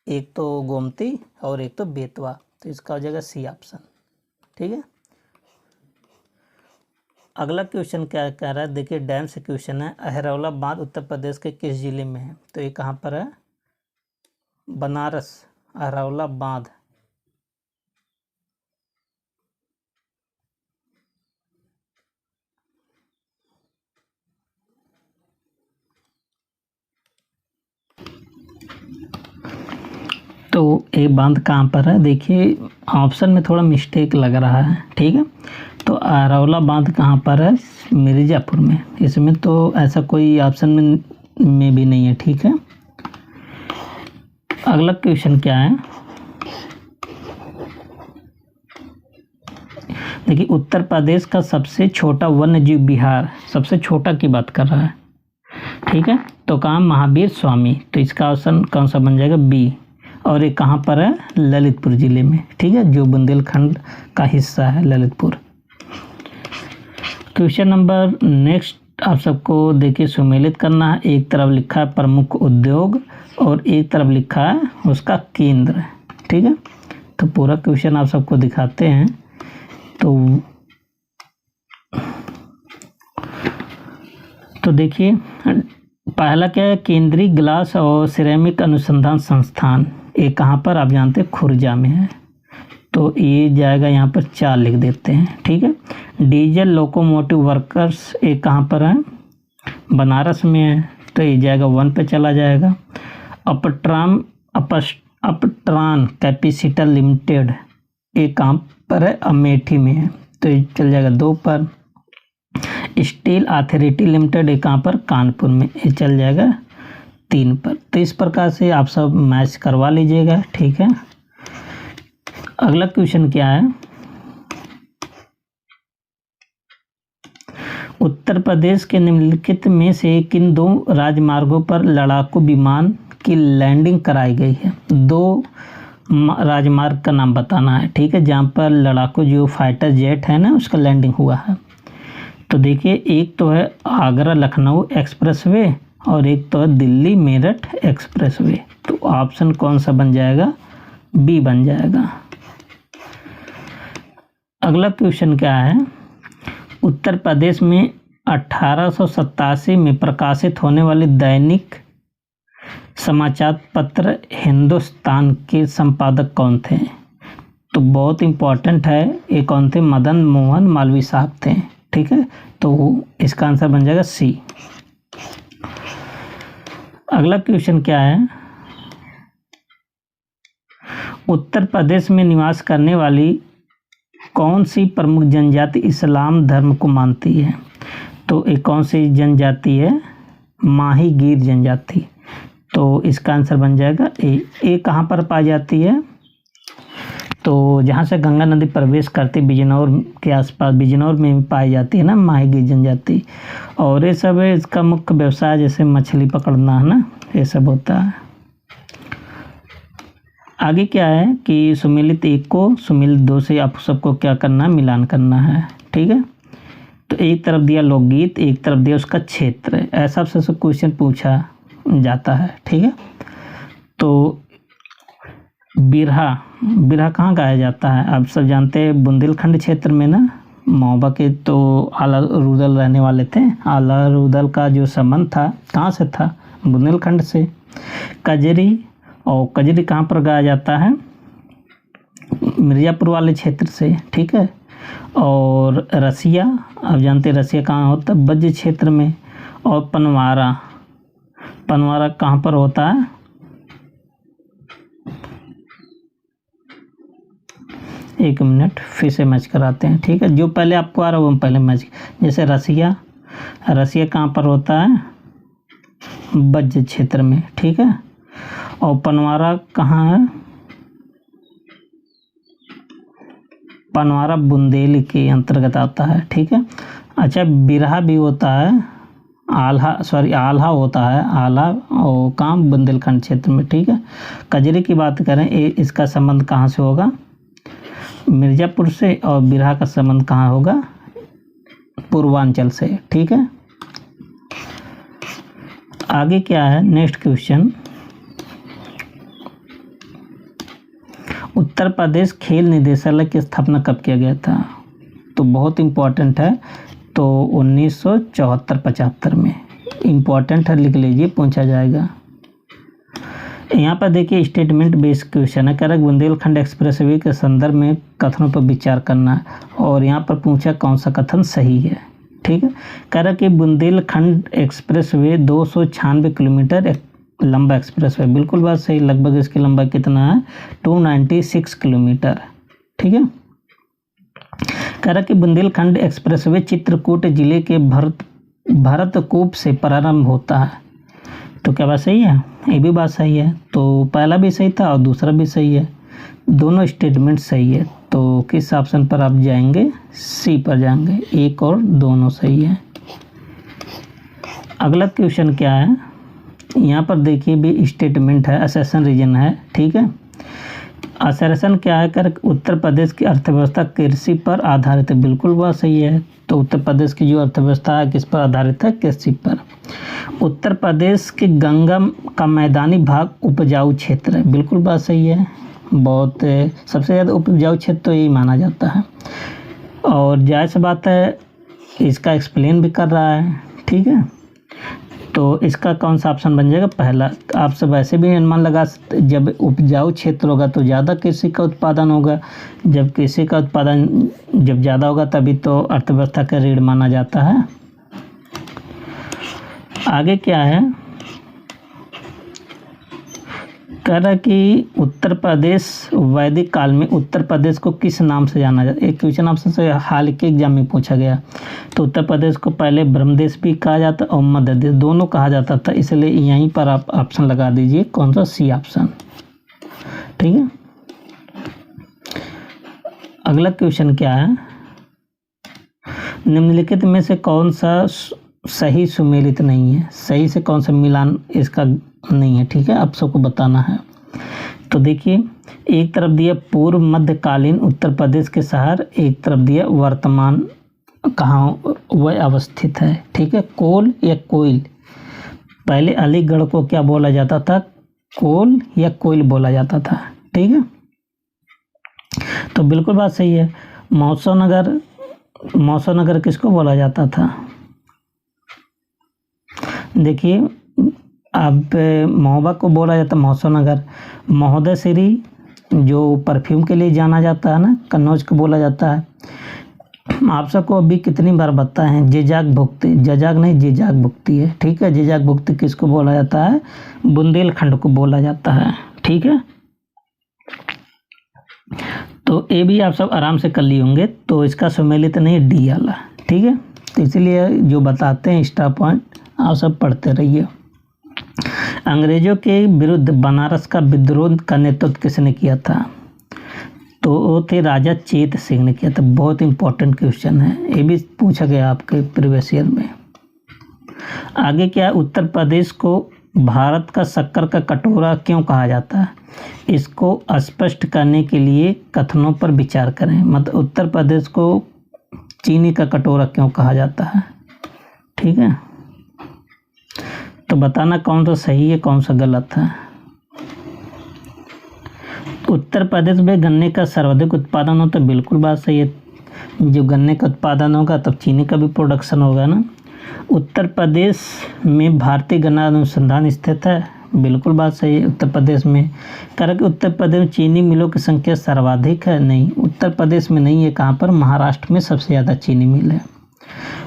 [SPEAKER 1] एक तो गोमती और एक तो बेतवा, तो इसका हो जाएगा सी ऑप्शन, ठीक है। अगला क्वेश्चन क्या कह रहा है, देखिए डैम से क्वेश्चन है, अहरौला बांध उत्तर प्रदेश के किस जिले में है? तो ये कहाँ पर है? बनारस, अहरौला बांध। तो ये बांध कहाँ पर है? देखिए ऑप्शन में थोड़ा मिस्टेक लग रहा है, ठीक है। तो अहरौला बांध कहाँ पर है? मिर्ज़ापुर में। इसमें तो ऐसा कोई ऑप्शन में भी नहीं है, ठीक है। अगला क्वेश्चन क्या है, देखिए उत्तर प्रदेश का सबसे छोटा वन्यजीव विहार, सबसे छोटा की बात कर रहा है, ठीक है। तो कहाँ? महावीर स्वामी। तो इसका ऑप्शन कौन सा बन जाएगा? बी। और ये कहाँ पर है? ललितपुर जिले में, ठीक है, जो बुंदेलखंड का हिस्सा है ललितपुर। क्वेश्चन नंबर नेक्स्ट आप सबको देखिए सुमेलित करना है। एक तरफ लिखा है प्रमुख उद्योग और एक तरफ लिखा है उसका केंद्र, ठीक है। तो पूरा क्वेश्चन आप सबको दिखाते हैं। तो देखिए पहला क्या है, केंद्रीय ग्लास और सिरेमिक अनुसंधान संस्थान, ये कहाँ पर? आप जानते हैं खुर्जा में है, तो ये जाएगा यहाँ पर 4 लिख देते हैं, ठीक है। डीजल लोकोमोटिव वर्कर्स ये कहाँ पर है? बनारस में है, तो ये जाएगा 1 पे चला जाएगा। अपट्रान कैपेसिटर लिमिटेड ये कहाँ पर है, अमेठी में है, तो ये चल जाएगा 2 पर। स्टील अथॉरिटी लिमिटेड है कहाँ पर, कानपुर में, ये चल जाएगा 3 पर। तो इस प्रकार से आप सब मैच करवा लीजिएगा, ठीक है। अगला क्वेश्चन क्या है, उत्तर प्रदेश के निम्नलिखित में से किन 2 राजमार्गों पर लड़ाकू विमान की लैंडिंग कराई गई है। 2 राजमार्ग का नाम बताना है, ठीक है, जहाँ पर लड़ाकू जो फाइटर जेट है ना उसका लैंडिंग हुआ है। तो देखिए, एक तो है आगरा लखनऊ एक्सप्रेसवे और एक तो है दिल्ली मेरठ एक्सप्रेसवे। तो ऑप्शन कौन सा बन जाएगा, बी बन जाएगा। अगला क्वेश्चन क्या है, उत्तर प्रदेश में 1887 में प्रकाशित होने वाली दैनिक समाचार पत्र हिंदुस्तान के संपादक कौन थे। तो बहुत इम्पोर्टेंट है, ये कौन थे, मदन मोहन मालवीय साहब थे, ठीक है। तो इसका आंसर बन जाएगा सी। अगला क्वेश्चन क्या है, उत्तर प्रदेश में निवास करने वाली कौन सी प्रमुख जनजाति इस्लाम धर्म को मानती है। तो एक कौन सी जनजाति है, माही गिर जनजाति। तो इसका आंसर बन जाएगा ए कहाँ पर पाई जाती है, तो जहाँ से गंगा नदी प्रवेश करती बिजनौर के आसपास, बिजनौर में पाई जाती है ना माही गिर जनजाति। और ये सब है, इसका मुख्य व्यवसाय जैसे मछली पकड़ना है ना, ये सब होता है। आगे क्या है कि सुमेलित 1 को सुमेलित 2 से आप सबको क्या करना है, मिलान करना है, ठीक है। तो एक तरफ दिया लोकगीत, एक तरफ दिया उसका क्षेत्र, ऐसा सबसे क्वेश्चन पूछा जाता है, ठीक है। तो बिरहा कहाँ गाया जाता है, आप सब जानते हैं बुंदेलखंड क्षेत्र में ना। महोबा के तो आला रुदल रहने वाले थे, आला रुदल का जो संबंध था कहाँ से था, बुंदेलखंड से। कजरी, और कजरी कहाँ पर गाया जाता है, मिर्ज़ापुर वाले क्षेत्र से, ठीक है। और रसिया, आप जानते हैं रसिया कहाँ होता है, ब्रज क्षेत्र में। और पनवारा कहाँ पर होता है, एक मिनट फिर से मैच कराते हैं, ठीक है। जो पहले आपको आ रहा है वो पहले मैच, जैसे रसिया कहाँ पर होता है, ब्रज क्षेत्र में, ठीक है। और पनवारा कहाँ है, पनवारा बुंदेली के अंतर्गत आता है, ठीक है। अच्छा, बिरहा भी होता है, आल्हा होता है, आल्हा और काम बुंदेलखंड क्षेत्र में, ठीक है। कजरी की बात करें, इसका संबंध कहाँ से होगा, मिर्ज़ापुर से। और बिरहा का संबंध कहाँ होगा, पूर्वांचल से, ठीक है। आगे क्या है, नेक्स्ट क्वेश्चन, उत्तर प्रदेश खेल निदेशालय की स्थापना कब किया गया था। तो बहुत इम्पोर्टेंट है, तो 1974-75 में, इम्पोर्टेंट है, लिख लीजिए, पूछा जाएगा। यहाँ पर देखिए स्टेटमेंट बेस्ड क्वेश्चन है, कह रहा है बुंदेलखंड एक्सप्रेसवे के संदर्भ में कथनों पर विचार करना, और यहाँ पर पूछा कौन सा कथन सही है, ठीक है। कह रहा कि बुंदेलखंड एक्सप्रेसवे 296 किलोमीटर लंबा एक्सप्रेस है, बिल्कुल बात सही। लगभग इसकी लंबाई कितना है, 296 किलोमीटर, ठीक है। कह रहा कि बुंदेलखंड एक्सप्रेसवे चित्रकूट जिले के भरतकूप से प्रारंभ होता है। तो क्या बात सही है, ये भी बात सही है। तो पहला भी सही था और दूसरा भी सही है, दोनों स्टेटमेंट सही है। तो किस ऑप्शन पर आप जाएंगे, सी पर जाएंगे, एक और दोनों सही है। अगला क्वेश्चन क्या है, यहाँ पर देखिए भी स्टेटमेंट है, असर्शन रीजन है, ठीक है। असर्शन क्या है, कर उत्तर प्रदेश की अर्थव्यवस्था कृषि पर आधारित है, बिल्कुल बात सही है। तो उत्तर प्रदेश की जो अर्थव्यवस्था है किस पर आधारित है, कृषि पर। उत्तर प्रदेश के गंगा का मैदानी भाग उपजाऊ क्षेत्र है, बिल्कुल बात सही है। बहुत सबसे ज़्यादा उपजाऊ क्षेत्र तो यही माना जाता है, और जायज़ सी बात है, इसका एक्सप्लेन भी कर रहा है, ठीक है। तो इसका कौन सा ऑप्शन बन जाएगा, पहला। आप सब वैसे भी अनुमान लगा सकते, जब उपजाऊ क्षेत्र होगा तो ज़्यादा कृषि का उत्पादन होगा, जब कृषि का उत्पादन जब ज़्यादा होगा तभी तो अर्थव्यवस्था का रीढ़ माना जाता है। आगे क्या है, कह रहा कि उत्तर प्रदेश वैदिक काल में उत्तर प्रदेश को किस नाम से जाना जाता है। एक क्वेश्चन आपसे से हाल के एग्जाम में पूछा गया। तो उत्तर प्रदेश को पहले ब्रह्मदेश भी कहा जाता और मध्य देश दोनों कहा जाता था, इसलिए यहीं पर आप ऑप्शन लगा दीजिए, कौन सा, सी ऑप्शन। ठीक है, अगला क्वेश्चन क्या है, निम्नलिखित में से कौन सा सही सुमेलित नहीं है, सही से कौन सा मिलान इसका नहीं है। ठीक है, आप सबको बताना है। तो देखिए, एक तरफ दिया पूर्व मध्यकालीन उत्तर प्रदेश के शहर, एक तरफ दिया वर्तमान कहाँ वह अवस्थित है। ठीक है, कोल या कोयल, पहले अलीगढ़ को क्या बोला जाता था, कोल या कोयल बोला जाता था। ठीक है, तो बिल्कुल बात सही है। मौसोनगर, मौसोनगर किसको बोला जाता था, देखिए अब महोबा को बोला जाता मौसोनगर। महोदय श्री जो परफ्यूम के लिए जाना जाता है ना, कन्नौज को बोला जाता है। आप सबको अभी कितनी बार बताए हैं, जेजाग भुक्ति, जजाग नहीं जेजाग भुक्ति है। ठीक है, जेजाग भुक्ति किसको बोला जाता है, बुंदेलखंड को बोला जाता है। ठीक है, तो ये भी आप सब आराम से कर लिए होंगे, तो इसका सुमेलित नहीं डी वाला। ठीक है, तो इसलिए जो बताते हैं एक्स्ट्रा पॉइंट आप सब पढ़ते रहिए। अंग्रेजों के विरुद्ध बनारस का विद्रोह का नेतृत्व किसने किया था, तो वो थे राजा चेत सिंह ने किया था। बहुत इंपॉर्टेंट क्वेश्चन है, ये भी पूछा गया आपके प्रीवियस ईयर में। आगे क्या, उत्तर प्रदेश को भारत का शक्कर का कटोरा क्यों कहा जाता है, इसको स्पष्ट करने के लिए कथनों पर विचार करें। मतलब उत्तर प्रदेश को चीनी का कटोरा क्यों कहा जाता है। ठीक है, तो बताना कौन सा सही है कौन सा गलत है। उत्तर प्रदेश में गन्ने का सर्वाधिक उत्पादन हो, तो बिल्कुल बात सही है। जो गन्ने का उत्पादन होगा तब चीनी का भी प्रोडक्शन होगा ना। उत्तर प्रदेश में भारतीय गन्ना अनुसंधान स्थित है, बिल्कुल बात सही है। उत्तर प्रदेश में, कारण कि उत्तर प्रदेश में चीनी मिलों की संख्या सर्वाधिक है, नहीं उत्तर प्रदेश में नहीं है। कहाँ पर, महाराष्ट्र में सबसे ज़्यादा चीनी मिल है।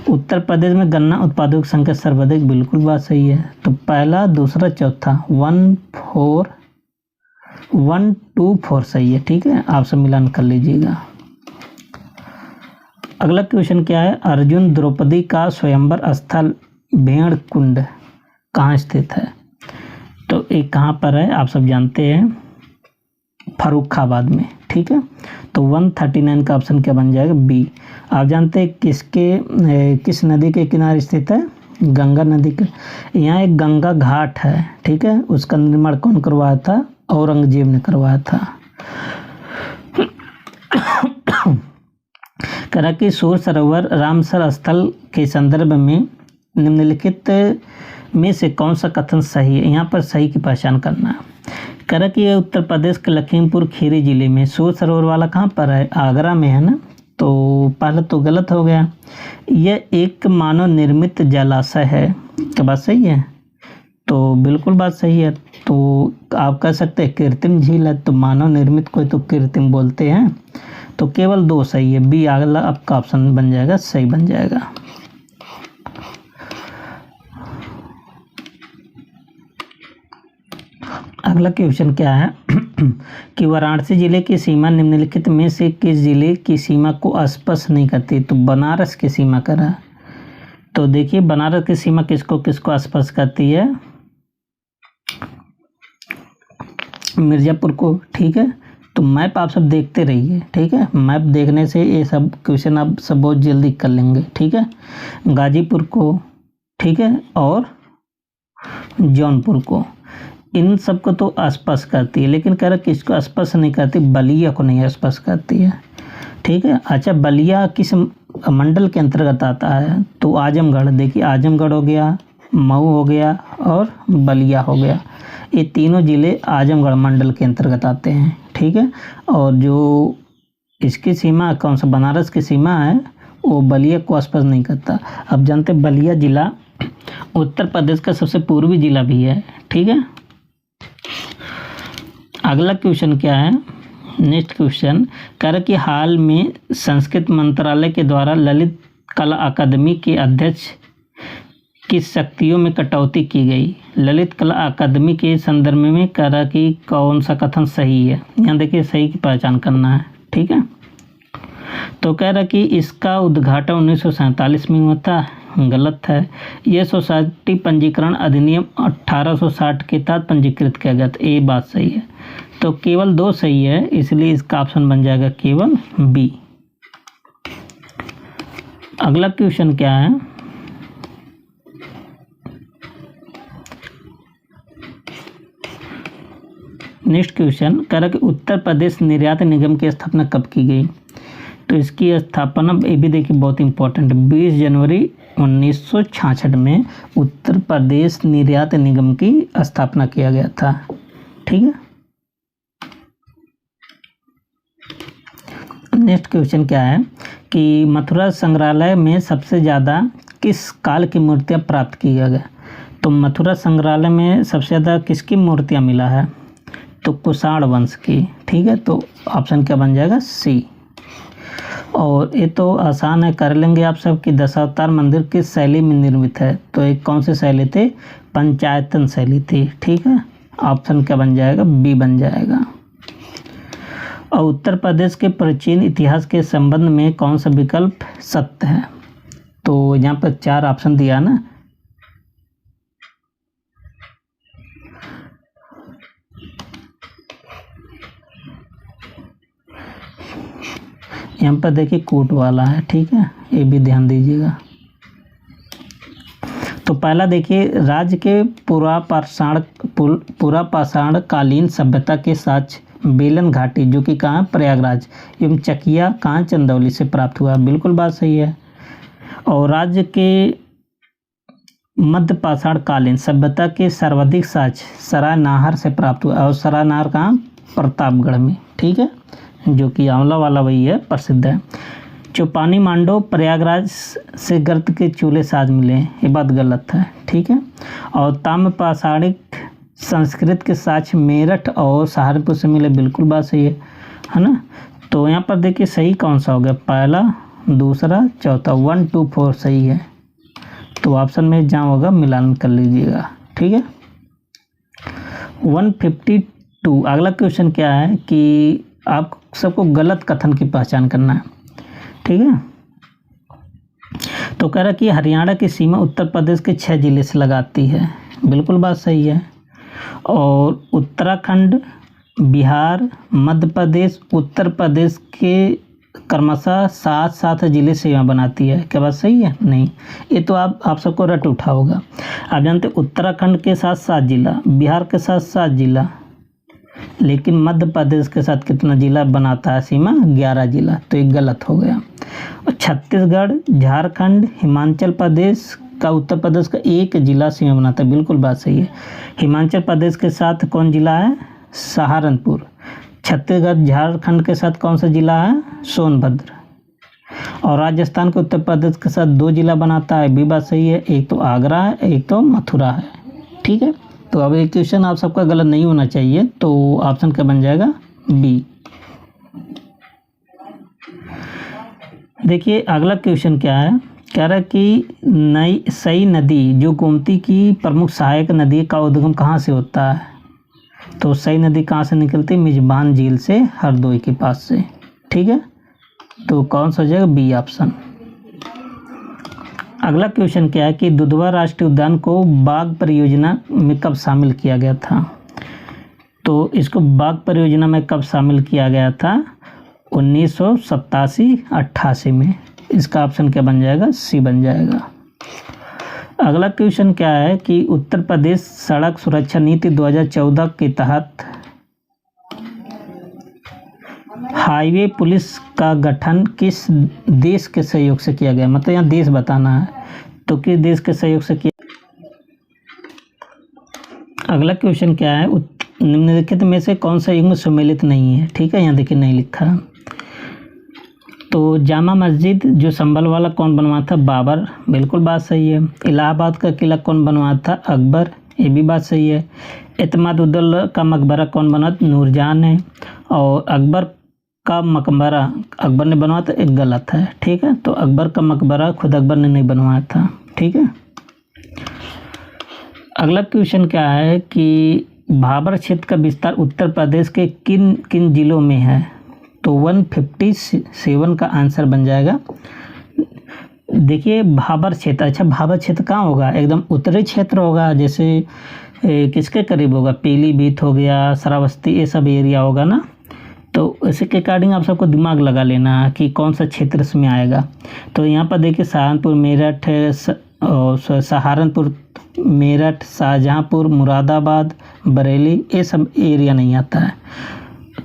[SPEAKER 1] उत्तर प्रदेश में गन्ना उत्पादकों की संख्या सर्वाधिक, बिल्कुल बात सही है। तो पहला, दूसरा, चौथा 1 2 4 सही है। ठीक है, आप सब मिलान कर लीजिएगा। अगला क्वेश्चन क्या है, अर्जुन द्रौपदी का स्वयंवर स्थल भेड़ कुंड कहाँ स्थित है, तो एक कहाँ पर है आप सब जानते हैं, फर्रुखाबाद में। ठीक है, तो 139 का ऑप्शन क्या बन जाएगा, बी। आप जानते हैं किस नदी के किनारे स्थित है, गंगा नदी के। यहाँ एक गंगा घाट है। ठीक है, उसका निर्माण कौन करवाया था, औरंगजेब ने करवाया था। करा कि सूर सरोवर रामसर स्थल के संदर्भ में निम्नलिखित में से कौन सा कथन सही है, यहाँ पर सही की पहचान करना है। करा कि उत्तर प्रदेश के लखीमपुर खीरी जिले में सूर सरोवर वाला कहाँ पर है, आगरा में है ना, तो पहले तो गलत हो गया। यह एक मानव निर्मित जलाशय है, क्या बात सही है, तो बिल्कुल बात सही है। तो आप कह सकते हैं कृत्रिम झील है, तो मानव निर्मित कोई तो कृत्रिम बोलते हैं, तो केवल 2 सही है, बी अगला आपका ऑप्शन बन जाएगा, सही बन जाएगा। अगला क्वेश्चन क्या है कि वाराणसी जिले की सीमा निम्नलिखित में से किस जिले की सीमा को स्पर्श नहीं करती, तो बनारस की सीमा करा। तो देखिए बनारस की सीमा किसको किसको स्पर्श करती है, मिर्ज़ापुर को। ठीक है, तो मैप आप सब देखते रहिए। ठीक है, मैप देखने से ये सब क्वेश्चन आप सब बहुत जल्दी कर लेंगे। ठीक है, गाजीपुर को, ठीक है, और जौनपुर को, इन सब को तो स्पर्श करती है, लेकिन कह रहा किसको स्पर्श नहीं करती, बलिया को नहीं स्पर्श करती है। ठीक है, अच्छा बलिया किस मंडल के अंतर्गत आता है, तो आजमगढ़। देखिए आजमगढ़ हो गया, मऊ हो गया और बलिया हो गया, ये तीनों ज़िले आजमगढ़ मंडल के अंतर्गत आते हैं। ठीक है, और जो इसकी सीमा कौन सा बनारस की सीमा है वो बलिया को स्पर्श नहीं करता। अब जानते बलिया ज़िला उत्तर प्रदेश का सबसे पूर्वी ज़िला भी है। ठीक है, अगला क्वेश्चन क्या है, नेक्स्ट क्वेश्चन कह रहा कि हाल में संस्कृत मंत्रालय के द्वारा ललित कला अकादमी के अध्यक्ष किस शक्तियों में कटौती की गई? ललित कला अकादमी के संदर्भ में कह रहा कि कौन सा कथन सही है। यहाँ देखिए सही की पहचान करना है, ठीक है। तो कह रहा कि इसका उद्घाटन 1947 में हुआ था, गलत है। यह सोसाइटी पंजीकरण अधिनियम 1860 के तहत पंजीकृत किया गया था, ये बात सही है। तो केवल 2 सही है, इसलिए इसका ऑप्शन बन जाएगा केवल बी। अगला क्वेश्चन क्या है? नेक्स्ट क्वेश्चन कह रहा कि उत्तर प्रदेश निर्यात निगम की स्थापना कब की गई? तो इसकी स्थापना ये भी देखिए बहुत इंपॉर्टेंट, 20 जनवरी 1966 में उत्तर प्रदेश निर्यात निगम की स्थापना किया गया था, ठीक है। नेक्स्ट क्वेश्चन क्या है कि मथुरा संग्रहालय में सबसे ज़्यादा किस काल की मूर्तियाँ प्राप्त की गई? तो मथुरा संग्रहालय में सबसे ज़्यादा किसकी मूर्तियाँ मिला है? तो कुषाण वंश की, ठीक है। तो ऑप्शन क्या बन जाएगा? सी। और ये तो आसान है, कर लेंगे आप सब कि दशावतार मंदिर किस शैली में निर्मित है? तो एक कौन सी शैली थी? पंचायतन शैली थी, ठीक है। ऑप्शन क्या बन जाएगा? बी बन जाएगा। और उत्तर प्रदेश के प्राचीन इतिहास के संबंध में कौन सा विकल्प सत्य है? तो यहाँ पर 4 ऑप्शन दिया ना, यहाँ पर देखिए कोट वाला है, ठीक है, ये भी ध्यान दीजिएगा। तो पहला देखिए, राज्य के पुरापाषाण कालीन सभ्यता के साक्ष्य बेलन घाटी जो कि कहाँ? प्रयागराज एवं चकिया कहाँ? चंदौली से प्राप्त हुआ, बिल्कुल बात सही है। और राज्य के मध्य पाषाण कालीन सभ्यता के सर्वाधिक साक्ष्य सरायनाहर से प्राप्त हुआ, और सरायनाहर कहाँ? प्रतापगढ़ में, ठीक है, जो कि आंवला वाला वही है, प्रसिद्ध है। चौपानी मांडो प्रयागराज से गर्त के चूल्हे साज मिले, ये बात गलत है, ठीक है। और ताम्रपाषाणिक संस्कृत के साक्ष्य मेरठ और सहारनपुर से मिले, बिल्कुल बात सही है ना। तो यहाँ पर देखिए सही कौन सा हो गया? पहला, दूसरा, चौथा, 1, 2, 4 सही है। तो ऑप्शन में जहाँ होगा मिलान कर लीजिएगा, ठीक है। 152 अगला क्वेश्चन क्या है कि आप सबको गलत कथन की पहचान करना है, ठीक है। तो कह रहा कि हरियाणा की सीमा उत्तर प्रदेश के 6 जिले से लगाती है, बिल्कुल बात सही है। और उत्तराखंड, बिहार, मध्य प्रदेश, उत्तर प्रदेश के क्रमशः 7 जिले सीमा बनाती है, क्या बात सही है? नहीं, ये तो आप सबको रट उठा होगा। आप जानते उत्तराखंड के साथ 7 जिला, बिहार के साथ 7 जिला, लेकिन मध्य प्रदेश के साथ कितना जिला बनाता है सीमा? 11 जिला, तो ये गलत हो गया। और छत्तीसगढ़, झारखंड, हिमाचल प्रदेश का उत्तर प्रदेश का 1 जिला सीमा बनाता है, बिल्कुल बात सही है। हिमाचल प्रदेश के साथ कौन जिला है? सहारनपुर। छत्तीसगढ़ झारखंड के साथ कौन सा जिला है? सोनभद्र। और राजस्थान के उत्तर प्रदेश के साथ 2 जिला बनाता है, भी बात सही है, एक तो आगरा है, एक तो मथुरा है, ठीक है। तो अब एक क्वेश्चन आप सबका गलत नहीं होना चाहिए, तो ऑप्शन क्या बन जाएगा? बी। देखिए अगला क्वेश्चन क्या है, कह रहा है कि सई नदी जो गोमती की प्रमुख सहायक नदी का उद्गम कहाँ से होता है? तो सई नदी कहाँ से निकलती है? मेजबान झील से, हरदोई के पास से, ठीक है। तो कौन सा हो जाएगा? B option. अगला क्वेश्चन क्या है कि दुधवा राष्ट्रीय उद्यान को बाघ परियोजना में कब शामिल किया गया था? तो इसको बाघ परियोजना में कब शामिल किया गया था? 1987-88 में। इसका ऑप्शन क्या बन जाएगा? सी बन जाएगा। अगला क्वेश्चन क्या है कि उत्तर प्रदेश सड़क सुरक्षा नीति 2014 के तहत हाईवे पुलिस का गठन किस देश के सहयोग से किया गया? मतलब यहाँ देश बताना है, तो किस देश के सहयोग से किया। अगला क्वेश्चन क्या है, निम्नलिखित में से कौन सा युग्म सम्मिलित नहीं है? ठीक है, यहाँ देखिए नहीं लिखा। तो जामा मस्जिद जो संभल वाला कौन बनवाया था? बाबर, बिल्कुल बात सही है। इलाहाबाद का किला कौन बनवाया था? अकबर, ये भी बात सही है। एतमाद-उद-दौला का मकबरा कौन बना? नूरजहां है। और अकबर का मकबरा अकबर ने बनवाया था, एक गलत है, ठीक है। तो अकबर का मकबरा खुद अकबर ने नहीं बनवाया था, ठीक है। अगला क्वेश्चन क्या है कि भाबर क्षेत्र का विस्तार उत्तर प्रदेश के किन किन जिलों में है? तो 157 का आंसर बन जाएगा। देखिए भाबर क्षेत्र, अच्छा भाबर क्षेत्र कहाँ होगा? एकदम उत्तरी क्षेत्र होगा, जैसे किसके करीब होगा? पीलीभीत हो गया, श्रावस्ती, ये सब एरिया होगा ना। तो इसी के अकॉर्डिंग आप सबको दिमाग लगा लेना कि कौन सा क्षेत्र इसमें आएगा। तो यहाँ पर देखिए सहारनपुर, मेरठ, सहारनपुर, मेरठ, शाहजहाँपुर, मुरादाबाद, बरेली, ये सब एरिया नहीं आता है।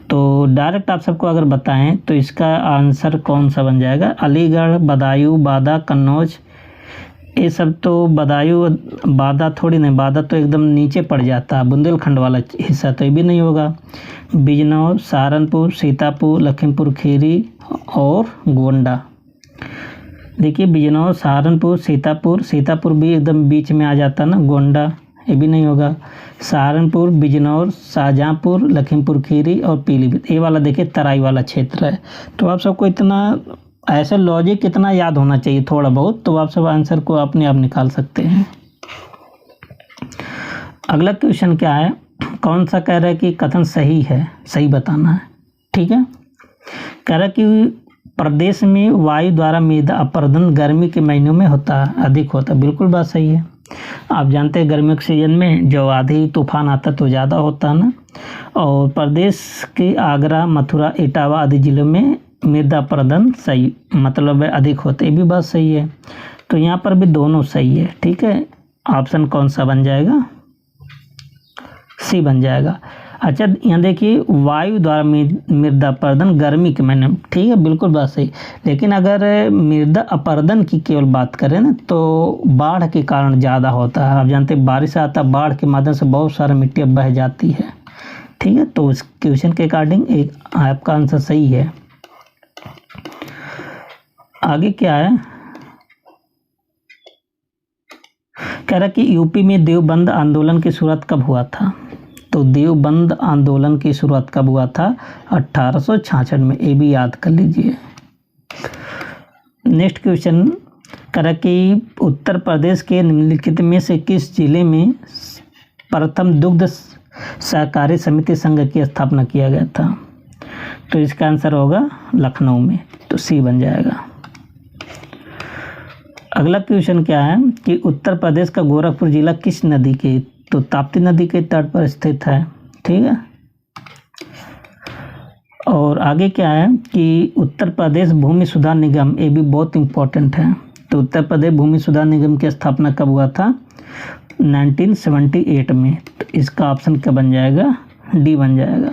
[SPEAKER 1] तो डायरेक्ट आप सबको अगर बताएं तो इसका आंसर कौन सा बन जाएगा? अलीगढ़, बदायूं, बादा, कन्नौज, ये सब तो बदायूं, बादा थोड़ी नहीं, बादा तो एकदम नीचे पड़ जाता है, बुंदेलखंड वाला हिस्सा, तो ये भी नहीं होगा। बिजनौर, सहारनपुर, सीतापुर, लखीमपुर खीरी और गोंडा। देखिए बिजनौर, सहारनपुर, सीतापुर भी एकदम बीच में आ जाता ना, गोंडा ये भी नहीं होगा। सहारनपुर, बिजनौर, शाहजहाँपुर, लखीमपुर खीरी और पीलीभीत, ये वाला देखिए तराई वाला क्षेत्र है। तो आप सबको इतना ऐसे लॉजिक कितना याद होना चाहिए थोड़ा बहुत, तो आप सब आंसर को अपने आप निकाल सकते हैं। अगला क्वेश्चन क्या है? कौन सा कह रहा है कि कथन सही है, सही बताना है। ठीक है, कह रहा है कि प्रदेश में वायु द्वारा मृदा अपरदन गर्मी के महीनों में होता है, अधिक होता है। बिल्कुल बात सही है। आप जानते हैं गर्मियों के सीजन में जो आंधी तूफान आता तो ज़्यादा होता है ना। और प्रदेश के आगरा, मथुरा, इटावा आदि जिलों में मृदा अपरदन सही मतलब अधिक होते, ये भी बात सही है। तो यहाँ पर भी दोनों सही है। ठीक है, ऑप्शन कौन सा बन जाएगा? सी बन जाएगा। अच्छा यहाँ देखिए वायु द्वारा मृदा अपरदन गर्मी के महीने में, ठीक है बिल्कुल बात सही। लेकिन अगर मृदा अपरदन की केवल बात करें ना तो बाढ़ के कारण ज़्यादा होता है। आप जानते हैं बारिश आता है, बाढ़ के माध्यम से बहुत सारी मिट्टी अब बह जाती है। ठीक है, तो इस क्वेश्चन के अकॉर्डिंग एक आपका आंसर सही है। आगे क्या है? कह रहा कि यूपी में देवबंद आंदोलन की शुरुआत कब हुआ था? तो देवबंद आंदोलन की शुरुआत कब हुआ था? 1866 में, ये भी याद कर लीजिए। नेक्स्ट क्वेश्चन कह रहा कि उत्तर प्रदेश के निम्नलिखित में से किस जिले में प्रथम दुग्ध सहकारी समिति संघ की स्थापना किया गया था? तो इसका आंसर होगा लखनऊ में, तो सी बन जाएगा। अगला क्वेश्चन क्या है कि उत्तर प्रदेश का गोरखपुर जिला किस नदी के? तो ताप्ती नदी के तट पर स्थित है। ठीक है, और आगे क्या है कि उत्तर प्रदेश भूमि सुधार निगम, ये भी बहुत इम्पोर्टेंट है। तो उत्तर प्रदेश भूमि सुधार निगम की स्थापना कब हुआ था? 1978 में। तो इसका ऑप्शन क्या बन जाएगा? डी बन जाएगा।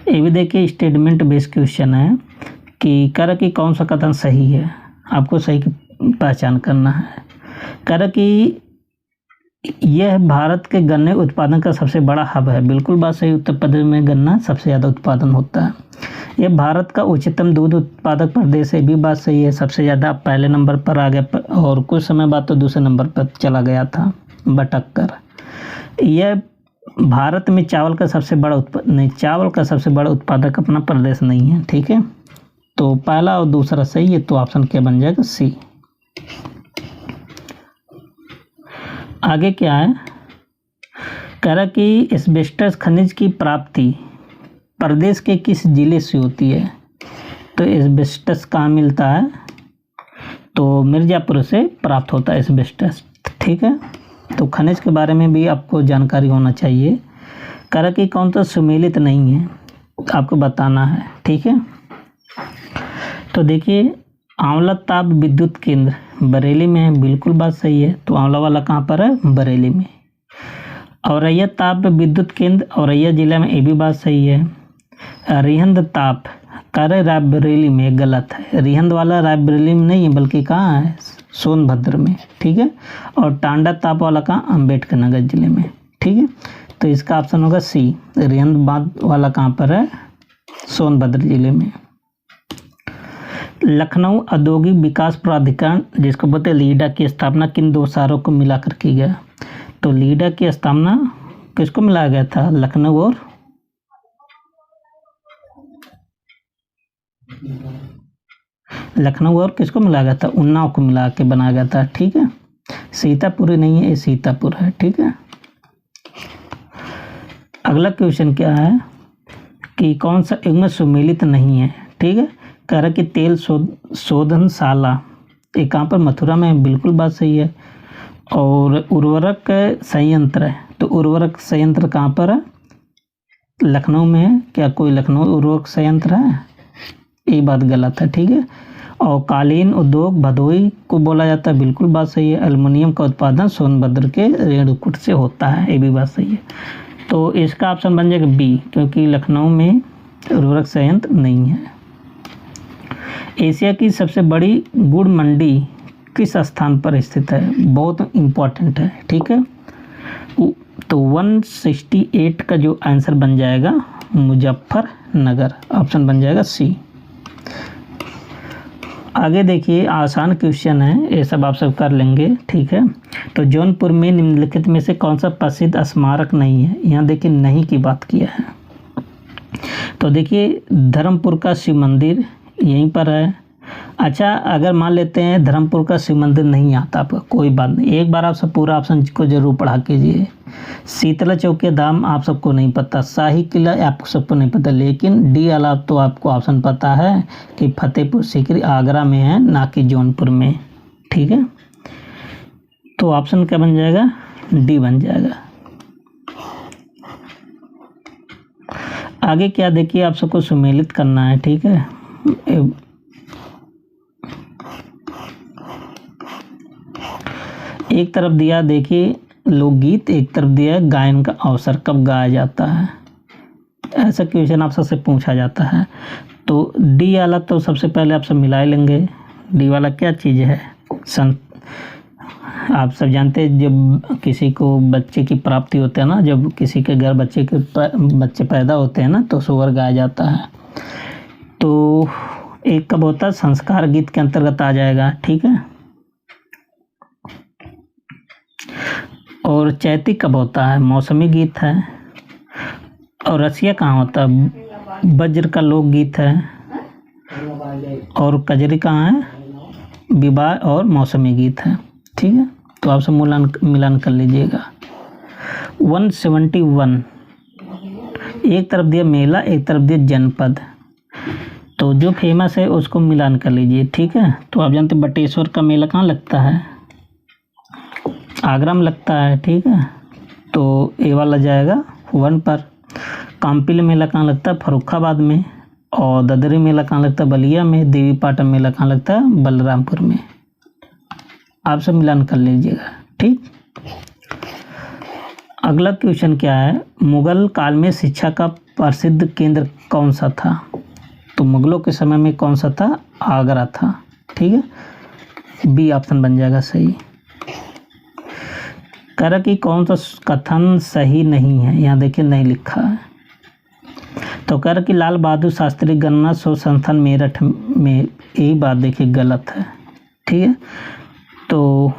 [SPEAKER 1] ये भी देखिए स्टेटमेंट बेस्ड क्वेश्चन है कि कह रहा कि कौन सा कथन सही है, आपको सही की पहचान करना है। कह रहा कि यह भारत के गन्ने उत्पादन का सबसे बड़ा हब है। बिल्कुल बात सही, उत्तर प्रदेश में गन्ना सबसे ज़्यादा उत्पादन होता है। यह भारत का उच्चतम दूध उत्पादक प्रदेश है, भी बात सही है। सबसे ज़्यादा पहले नंबर पर आ गया और कुछ समय बाद तो दूसरे नंबर पर चला गया था भटक कर। यह भारत में चावल का सबसे बड़ा चावल का सबसे बड़ा उत्पादक अपना प्रदेश नहीं है। ठीक है, तो पहला और दूसरा सही है, तो ऑप्शन क्या बन जाएगा? सी। आगे क्या है? कह रहा कि एस्बेस्टस खनिज की प्राप्ति प्रदेश के किस जिले से होती है? तो एस्बेस्टस कहाँ मिलता है? तो मिर्ज़ापुर से प्राप्त होता है एस्बेस्टस। ठीक है, तो खनिज के बारे में भी आपको जानकारी होना चाहिए। कह रहा कि कौन सा सुमेलित नहीं है, आपको बताना है। ठीक है, तो देखिए आंवला ताप विद्युत केंद्र बरेली में है। बिल्कुल बात सही है, तो आंवला वाला कहाँ पर है? बरेली में। औरैया ताप विद्युत केंद्र औरैया जिला में, ये भी बात सही है। रिहंद ताप कार्य रायबरेली में, गलत है। रिहंद वाला रायबरेली में नहीं है, बल्कि कहाँ है? सोनभद्र में। ठीक है, और टांडा ताप वाला कहाँ? अम्बेडकर नगर जिले में। ठीक है, तो इसका ऑप्शन होगा सी। रिहंद बांध वाला कहाँ पर है? सोनभद्र जिले में। लखनऊ औद्योगिक विकास प्राधिकरण, जिसको बोलते हैं लीडा, की स्थापना किन दो शहरों को मिलाकर की गया? तो लीडा की स्थापना किसको मिलाया गया था? लखनऊ और किसको मिलाया गया था? उन्नाव को मिला के बनाया गया था। ठीक है, सीतापुरी नहीं है, ये सीतापुर है। ठीक है। अगला क्वेश्चन क्या है कि कौन सा युग्म सुमेलित नहीं है। ठीक है। कह रहा कि तेल शोधनशाला, ये कहाँ पर, मथुरा में, बिल्कुल बात सही है। और उर्वरक संयंत्र है, तो उर्वरक संयंत्र कहाँ पर है, लखनऊ में है। क्या कोई लखनऊ उर्वरक संयंत्र है, ये बात गलत है। ठीक है। और कालीन उद्योग भदोई को बोला जाता है, बिल्कुल बात सही है। एल्युमिनियम का उत्पादन सोनभद्र के रेणुकूट से होता है, ये भी बात सही है। तो इसका ऑप्शन बन जाएगा बी, क्योंकि लखनऊ में उर्वरक संयंत्र नहीं है। एशिया की सबसे बड़ी गुड़ मंडी किस स्थान पर स्थित है, बहुत इम्पोर्टेंट है। ठीक है। तो 168 का जो आंसर बन जाएगा मुजफ्फरनगर, ऑप्शन बन जाएगा सी। आगे देखिए, आसान क्वेश्चन है, ये सब आप सब कर लेंगे। ठीक है। तो जौनपुर में निम्नलिखित में से कौन सा प्रसिद्ध स्मारक नहीं है, यहाँ देखिए नहीं की बात किया है। तो देखिए धर्मपुर का शिव मंदिर यहीं पर है। अच्छा, अगर मान लेते हैं धर्मपुर का शिव मंदिर नहीं आता आपका, कोई बात नहीं, एक बार आप सब पूरा ऑप्शन को जरूर पढ़ा कीजिए। शीतला चौक के दाम आप सबको नहीं पता, शाही किला आप सबको नहीं पता, लेकिन डी अलावा तो आपको ऑप्शन पता है कि फतेहपुर सीकरी आगरा में है, ना कि जौनपुर में। ठीक है। तो ऑप्शन क्या बन जाएगा, डी बन जाएगा। आगे क्या देखिए, आप सबको सुमेलित करना है। ठीक है। एक तरफ दिया देखिए लोकगीत, एक तरफ दिया गायन का अवसर कब गाया जाता है, ऐसा क्वेश्चन आप सबसे पूछा जाता है। तो डी वाला तो सबसे पहले आप सब मिला लेंगे। डी वाला क्या चीज़ है, आप सब जानते हैं जब किसी को बच्चे की प्राप्ति होती है ना, जब किसी के घर बच्चे पैदा होते हैं ना, तो सोहर गाया जाता है। तो एक कब होता है, संस्कार गीत के अंतर्गत आ जाएगा। ठीक है। और चैती कब होता है, मौसमी गीत है। और रसिया कहाँ होता है, वज्र का लोकगीत है। और कजरी कहाँ है, विवाह और मौसमी गीत है। ठीक है। तो आप सब मिलान कर लीजिएगा। 171, एक तरफ दिया मेला, एक तरफ दिया जनपद, तो जो फेमस है उसको मिलान कर लीजिए। ठीक है। तो आप जानते बटेश्वर का मेला कहाँ लगता है, आगरा में लगता है। ठीक है। तो ए वाला जाएगा 1 पर। काम्पिल मेला कहाँ लगता है, फर्रुखाबाद में। और ददरी मेला कहाँ लगता है, बलिया में। देवी पाटन मेला कहाँ लगता है, बलरामपुर में। आप सब मिलान कर लीजिएगा। ठीक। अगला क्वेश्चन क्या है, मुगल काल में शिक्षा का प्रसिद्ध केंद्र कौन सा था। तो मुगलों के समय में कौन सा था, आगरा था। ठीक है। बी ऑप्शन बन जाएगा सही। कह रहा कि कौन सा कथन सही नहीं है, यहाँ देखिए नहीं लिखा है। तो कह रहा कि लाल बहादुर शास्त्री गन्ना शोध संस्थान मेरठ में, यही बात देखिए गलत है। ठीक है। तो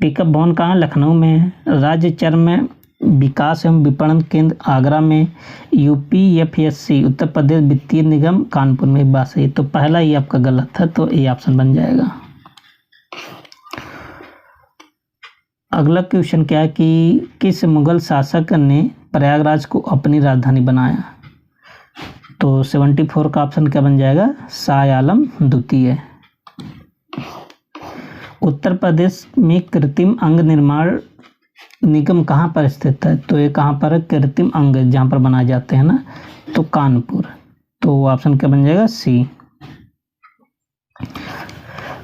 [SPEAKER 1] पिकअप भवन कहाँ, लखनऊ में है। राज्य चर्म विकास एवं विपणन केंद्र आगरा में। UPFSC उत्तर प्रदेश वित्तीय निगम कानपुर में, बात सही। तो पहला ही आपका गलत है, तो ये ऑप्शन बन जाएगा। अगला क्वेश्चन क्या है कि किस मुगल शासक ने प्रयागराज को अपनी राजधानी बनाया। तो 74 का ऑप्शन क्या बन जाएगा, शाह आलम द्वितीय। उत्तर प्रदेश में कृत्रिम अंग निर्माण निगम कहाँ पर स्थित है। तो ये कहाँ पर है, कृत्रिम अंग जहाँ पर बनाए जाते हैं ना, तो कानपुर। तो ऑप्शन क्या बन जाएगा, सी।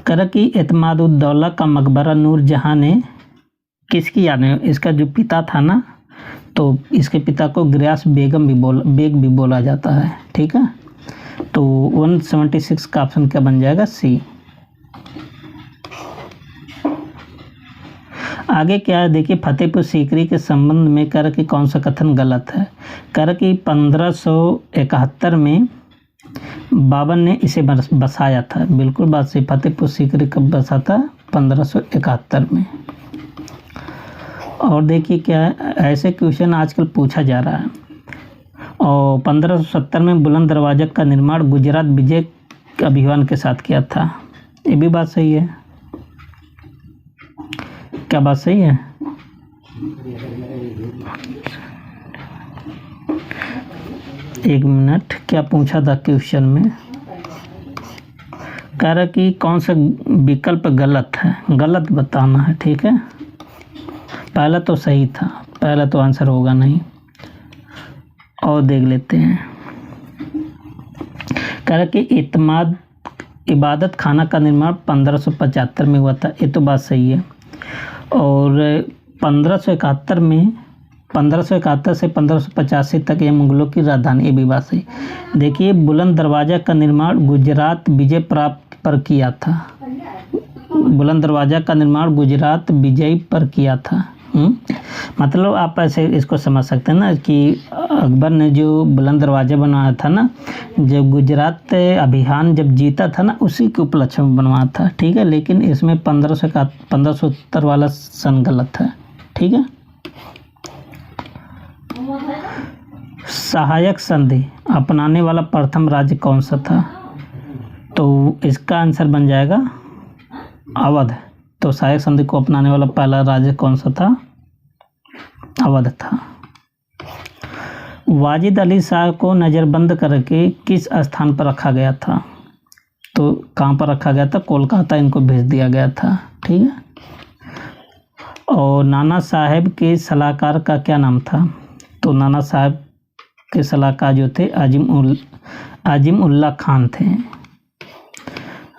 [SPEAKER 1] कर की एतमादुद्दौला का मकबरा नूरजहां ने किसकी याद में, इसका जो पिता था ना, तो इसके पिता को गियास बेग भी बोला जाता है। ठीक है। तो 176 का ऑप्शन क्या बन जाएगा, सी। आगे क्या है देखिए, फतेहपुर सीकरी के संबंध में कर कि कौन सा कथन गलत है। कर कि 1571 में बाबर ने इसे बसाया था, बिल्कुल बात सही। फतेहपुर सीकरी कब बसा था, 1571 में। और देखिए क्या है, ऐसे क्वेश्चन आजकल पूछा जा रहा है। और 1570 में बुलंद दरवाजा का निर्माण गुजरात विजय अभियान के साथ किया था, ये भी बात सही है। क्या बात सही है? एक मिनट, क्या पूछा था क्वेश्चन में? कह रहा कि कौन सा विकल्प गलत है, गलत बताना है। ठीक है, पहला तो सही था, पहला तो आंसर होगा नहीं। और देख लेते हैं। कह रहा कि इबादत खाना का निर्माण 1575 में हुआ था, ये तो बात सही है। और 1571 से 1585 तक ये मुगलों की राजधानी, ये भी बात सही। देखिए, बुलंद दरवाज़ा का निर्माण गुजरात विजय प्राप्त पर किया था। बुलंद दरवाज़ा का निर्माण गुजरात विजय पर किया था। मतलब आप ऐसे इसको समझ सकते हैं ना कि अकबर ने जो बुलंद दरवाज़ा बनवाया था ना, जब गुजरात अभियान जब जीता था ना, उसी के उपलक्ष्य में बनवाया था। ठीक है, लेकिन इसमें 1570 वाला सन गलत है। ठीक है। सहायक संधि अपनाने वाला प्रथम राज्य कौन सा था? तो इसका आंसर बन जाएगा अवध। तो सहायक संधि को अपनाने वाला पहला राज्य कौन सा था? अवध था। वाजिद अली शाह को नज़रबंद करके किस स्थान पर रखा गया था? तो कहाँ पर रखा गया था? कोलकाता इनको भेज दिया गया था। ठीक है। और नाना साहेब के सलाहकार का क्या नाम था? तो नाना साहब के सलाहकार जो थे आजिम उल्ला खान थे।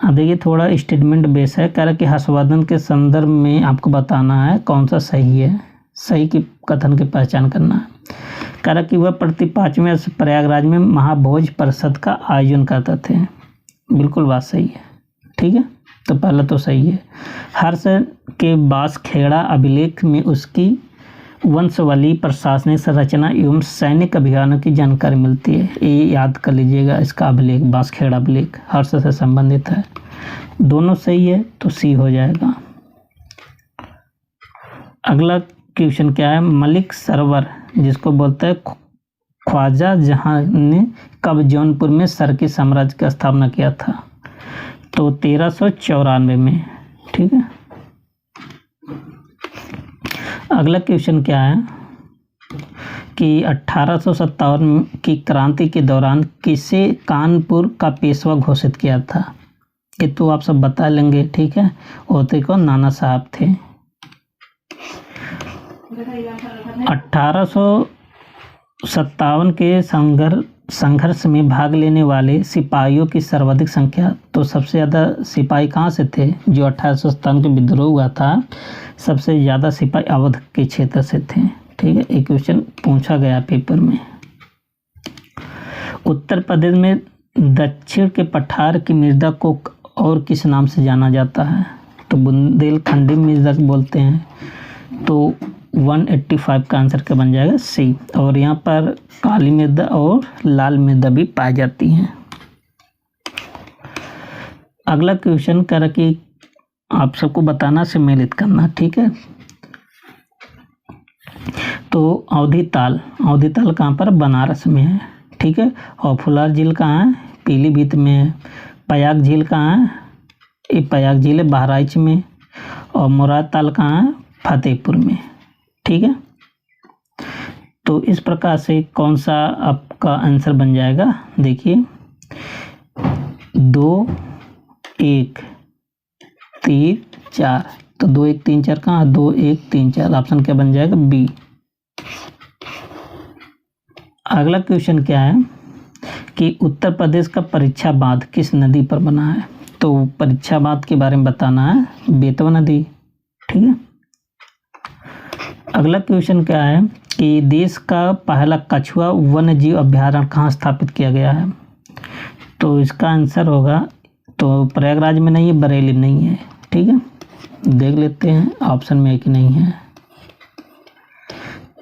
[SPEAKER 1] देखिए, थोड़ा स्टेटमेंट बेस है। कह रहा कि हर्षवर्धन के संदर्भ में आपको बताना है कौन सा सही है, सही की कथन की पहचान करना है। कह रहा कि वह प्रति 5वें वर्ष प्रयागराज में महाभोज परिषद का आयोजन करते थे। बिल्कुल बात सही है। ठीक है, तो पहला तो सही है। हर्ष के बांसखेड़ा अभिलेख में उसकी वंशावली, प्रशासनिक संरचना एवं सैनिक अभियानों की जानकारी मिलती है। ये याद कर लीजिएगा, इसका अभिलेख बांसखेड़ा अभिलेख हर्ष से संबंधित है। दोनों सही है तो सी हो जाएगा। अगला क्वेश्चन क्या है? मलिक सरवर जिसको बोलते हैं ख्वाजा जहां ने कब जौनपुर में सरकी साम्राज्य की स्थापना किया था? तो 1394 में। ठीक है। अगला क्वेश्चन क्या है कि 1857 की क्रांति के दौरान किसे कानपुर का पेशवा घोषित किया था? ये तो आप सब बता लेंगे। ठीक है, होते कौन? नाना साहब थे। 1857 के संघर्ष में भाग लेने वाले सिपाहियों की सर्वाधिक संख्या, तो सबसे ज़्यादा सिपाही कहाँ से थे? जो 1857 के विद्रोह हुआ था, सबसे ज़्यादा सिपाही अवध के क्षेत्र से थे। ठीक है, एक क्वेश्चन पूछा गया पेपर में। उत्तर प्रदेश में दक्षिण के पठार की मृदा को और किस नाम से जाना जाता है? तो बुंदेलखंडी मृदा बोलते हैं। तो 185 का आंसर क्या बन जाएगा? सी। और यहाँ पर काली मृदा और लाल मृदा भी पाई जाती हैं। अगला क्वेश्चन कह रहा कि आप सबको बताना, सम्मिलित करना। ठीक है, तो अवधि ताल कहाँ पर? बनारस में है। ठीक है। और फुलार झील कहाँ है? पीलीभीत में है। पयाग झील कहाँ है? ये पयाग झील है बहराइच में। और मुराद ताल कहाँ है? फतेहपुर में। ठीक है, तो इस प्रकार से कौन सा आपका आंसर बन जाएगा? देखिए, 2 1 3 4, तो 2 1 3 4 कहाँ? 2 1 3 4, ऑप्शन क्या बन जाएगा? बी। अगला क्वेश्चन क्या है कि उत्तर प्रदेश का परीक्षा बांध किस नदी पर बना है? तो परीक्षा बांध के बारे में बताना है, बेतवा नदी। ठीक है। अगला क्वेश्चन क्या है कि देश का पहला कछुआ वन्यजीव अभ्यारण्य कहाँ स्थापित किया गया है? तो इसका आंसर होगा, तो प्रयागराज में नहीं है, बरेली में नहीं है। ठीक है, देख लेते हैं ऑप्शन में है कि नहीं है।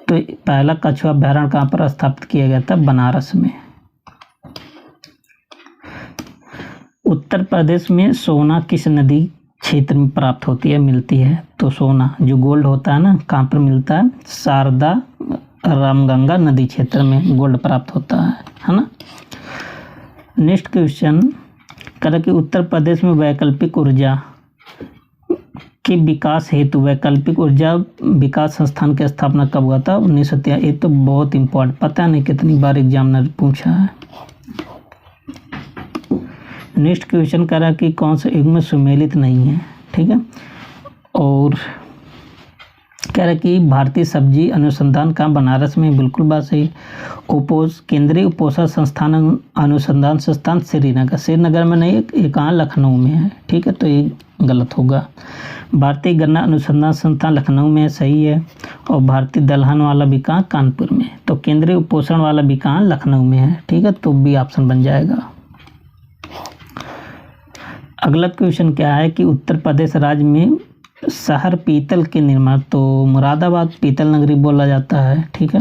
[SPEAKER 1] तो पहला कछुआ अभ्यारण्य कहाँ पर स्थापित किया गया था? बनारस में। उत्तर प्रदेश में सोना किस नदी क्षेत्र में प्राप्त होती है, मिलती है? तो सोना जो गोल्ड होता है ना, कहाँ पर मिलता है? शारदा रामगंगा नदी क्षेत्र में गोल्ड प्राप्त होता है ना। नेक्स्ट क्वेश्चन कह रहा कि उत्तर प्रदेश में वैकल्पिक ऊर्जा के विकास हेतु वैकल्पिक ऊर्जा विकास संस्थान की स्थापना कब हुआ था? 1993। ये तो बहुत इम्पोर्टेंट, पता नहीं कितनी बार एग्जामिनर पूछा है। नेक्स्ट क्वेश्चन कह रहा है कि कौन से युग में सुमेलित नहीं है, ठीक है। और कह रहा है कि भारतीय सब्जी अनुसंधान कहाँ? बनारस में, बिल्कुल बात सही। केंद्रीय उपोषण संस्थान अनुसंधान संस्थान श्रीनगर में नहीं, ये कहाँ? लखनऊ में है, ठीक है, तो ये गलत होगा। भारतीय गन्ना अनुसंधान संस्थान लखनऊ में सही है। और भारतीय दलहन वाला भी कहाँ? कानपुर में। तो केंद्रीय उपोषण वाला भी कहाँ? लखनऊ में है, ठीक है, तो बी ऑप्शन बन जाएगा। अगला क्वेश्चन क्या है कि उत्तर प्रदेश राज्य में शहर पीतल के निर्माण, तो मुरादाबाद पीतल नगरी बोला जाता है, ठीक है।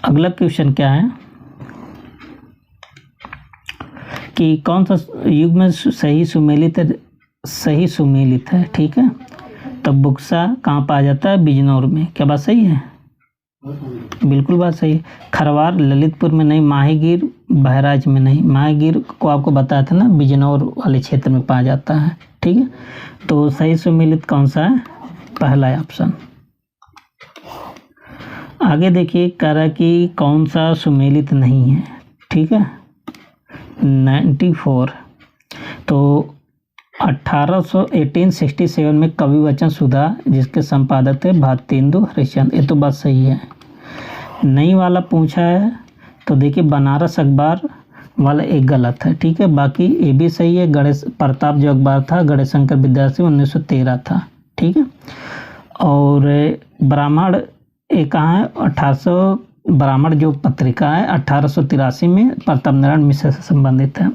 [SPEAKER 1] अगला क्वेश्चन क्या है कि कौन सा युग में सही सुमेलित है, ठीक है। तो बुक्सा कहाँ पाया जाता है? बिजनौर में। क्या बात सही है? बिल्कुल बात सही है। खरवार ललितपुर में नहीं, माहीगीर बहराइच में नहीं। माहीगीर को आपको बताया था ना, बिजनौर वाले क्षेत्र में पाया जाता है, ठीक है। तो सही सुमेलित कौन सा है? पहला ऑप्शन। आगे देखिए, कह रहा है कि कौन सा सुमेलित नहीं है, ठीक है। 94। तो 1867 में कवि वचन सुधा जिसके संपादक थे भारतेंदु हरिश्चंद्र, ये तो बात सही है। नई वाला पूछा है तो देखिए बनारस अखबार वाला एक गलत है, ठीक है, बाकी ये भी सही है। गणेश प्रताप जो अखबार था गणेश शंकर विद्यार्थी 1913 था, ठीक है। और ब्राह्मण ये कहाँ है? 1800 ब्राह्मण जो पत्रिका है 1883 में प्रताप नारायण मिश्र से संबंधित है।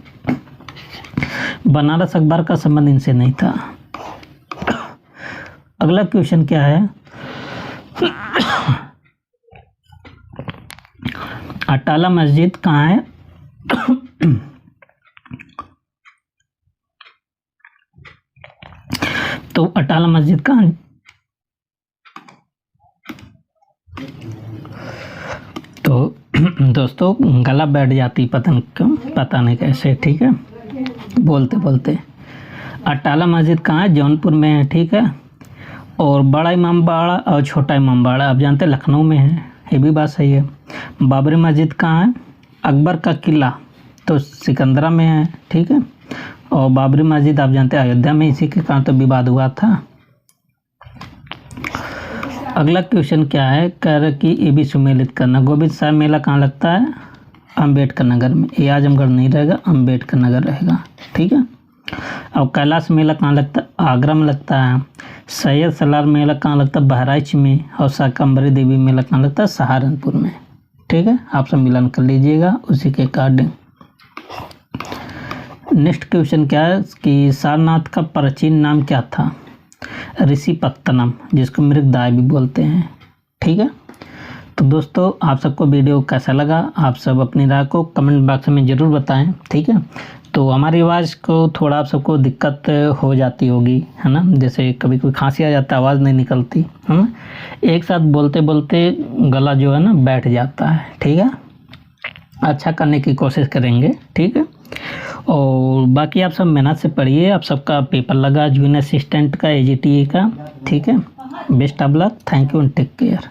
[SPEAKER 1] बनारस अखबार का संबंध इनसे नहीं था। अगला क्वेश्चन क्या है? अटाला मस्जिद कहाँ है? तो अटाला मस्जिद कहाँ? तो दोस्तों गला बैठ जाती, पता नहीं क्यों, पता नहीं कैसे, ठीक है, बोलते बोलते। अटाला मस्जिद कहाँ है? जौनपुर में है, ठीक है। और बड़ा इमाम बाड़ा और छोटा इमाम बाड़ा आप जानते हैं लखनऊ में है, ये भी बात सही है। बाबरी मस्जिद कहाँ है? अकबर का किला तो सिकंदरा में है, ठीक है। और बाबरी मस्जिद आप जानते हैं अयोध्या में, इसी के कारण तो विवाद हुआ था। अगला क्वेश्चन क्या है? कह रहा कि ये भी सुमेलित करना। गोविंद साहब मेला कहाँ लगता है? अम्बेडकर नगर में। ये आजमगढ़ नहीं रहेगा, अम्बेडकर नगर रहेगा, ठीक है। और कैलाश मेला कहाँ लगता है? आगरा में लगता है। सैयद सलार मेला कहाँ लगता है? बहराइच में। और शाकंभरी देवी मेला कहाँ लगता है? सहारनपुर में, ठीक है। आप सब मिलान कर लीजिएगा उसी के अकॉर्डिंग। नेक्स्ट क्वेश्चन क्या है कि सारनाथ का प्राचीन नाम क्या था? ऋषिपत्तनम, जिसको मृगदाय भी बोलते हैं, ठीक है। तो दोस्तों आप सबको वीडियो कैसा लगा? आप सब अपनी राय को कमेंट बॉक्स में ज़रूर बताएं, ठीक है। तो हमारी आवाज़ को थोड़ा आप सबको दिक्कत हो जाती होगी, है ना, जैसे कभी कोई खांसी आ जाता है, आवाज़ नहीं निकलती, है ना, एक साथ बोलते बोलते गला जो है ना बैठ जाता है, ठीक है। अच्छा करने की कोशिश करेंगे, ठीक है। और बाकी आप सब मेहनत से पढ़िए, आप सबका पेपर लगा जूनियर असिस्टेंट का, AGTA का, ठीक है। Best of luck, thank you and take care.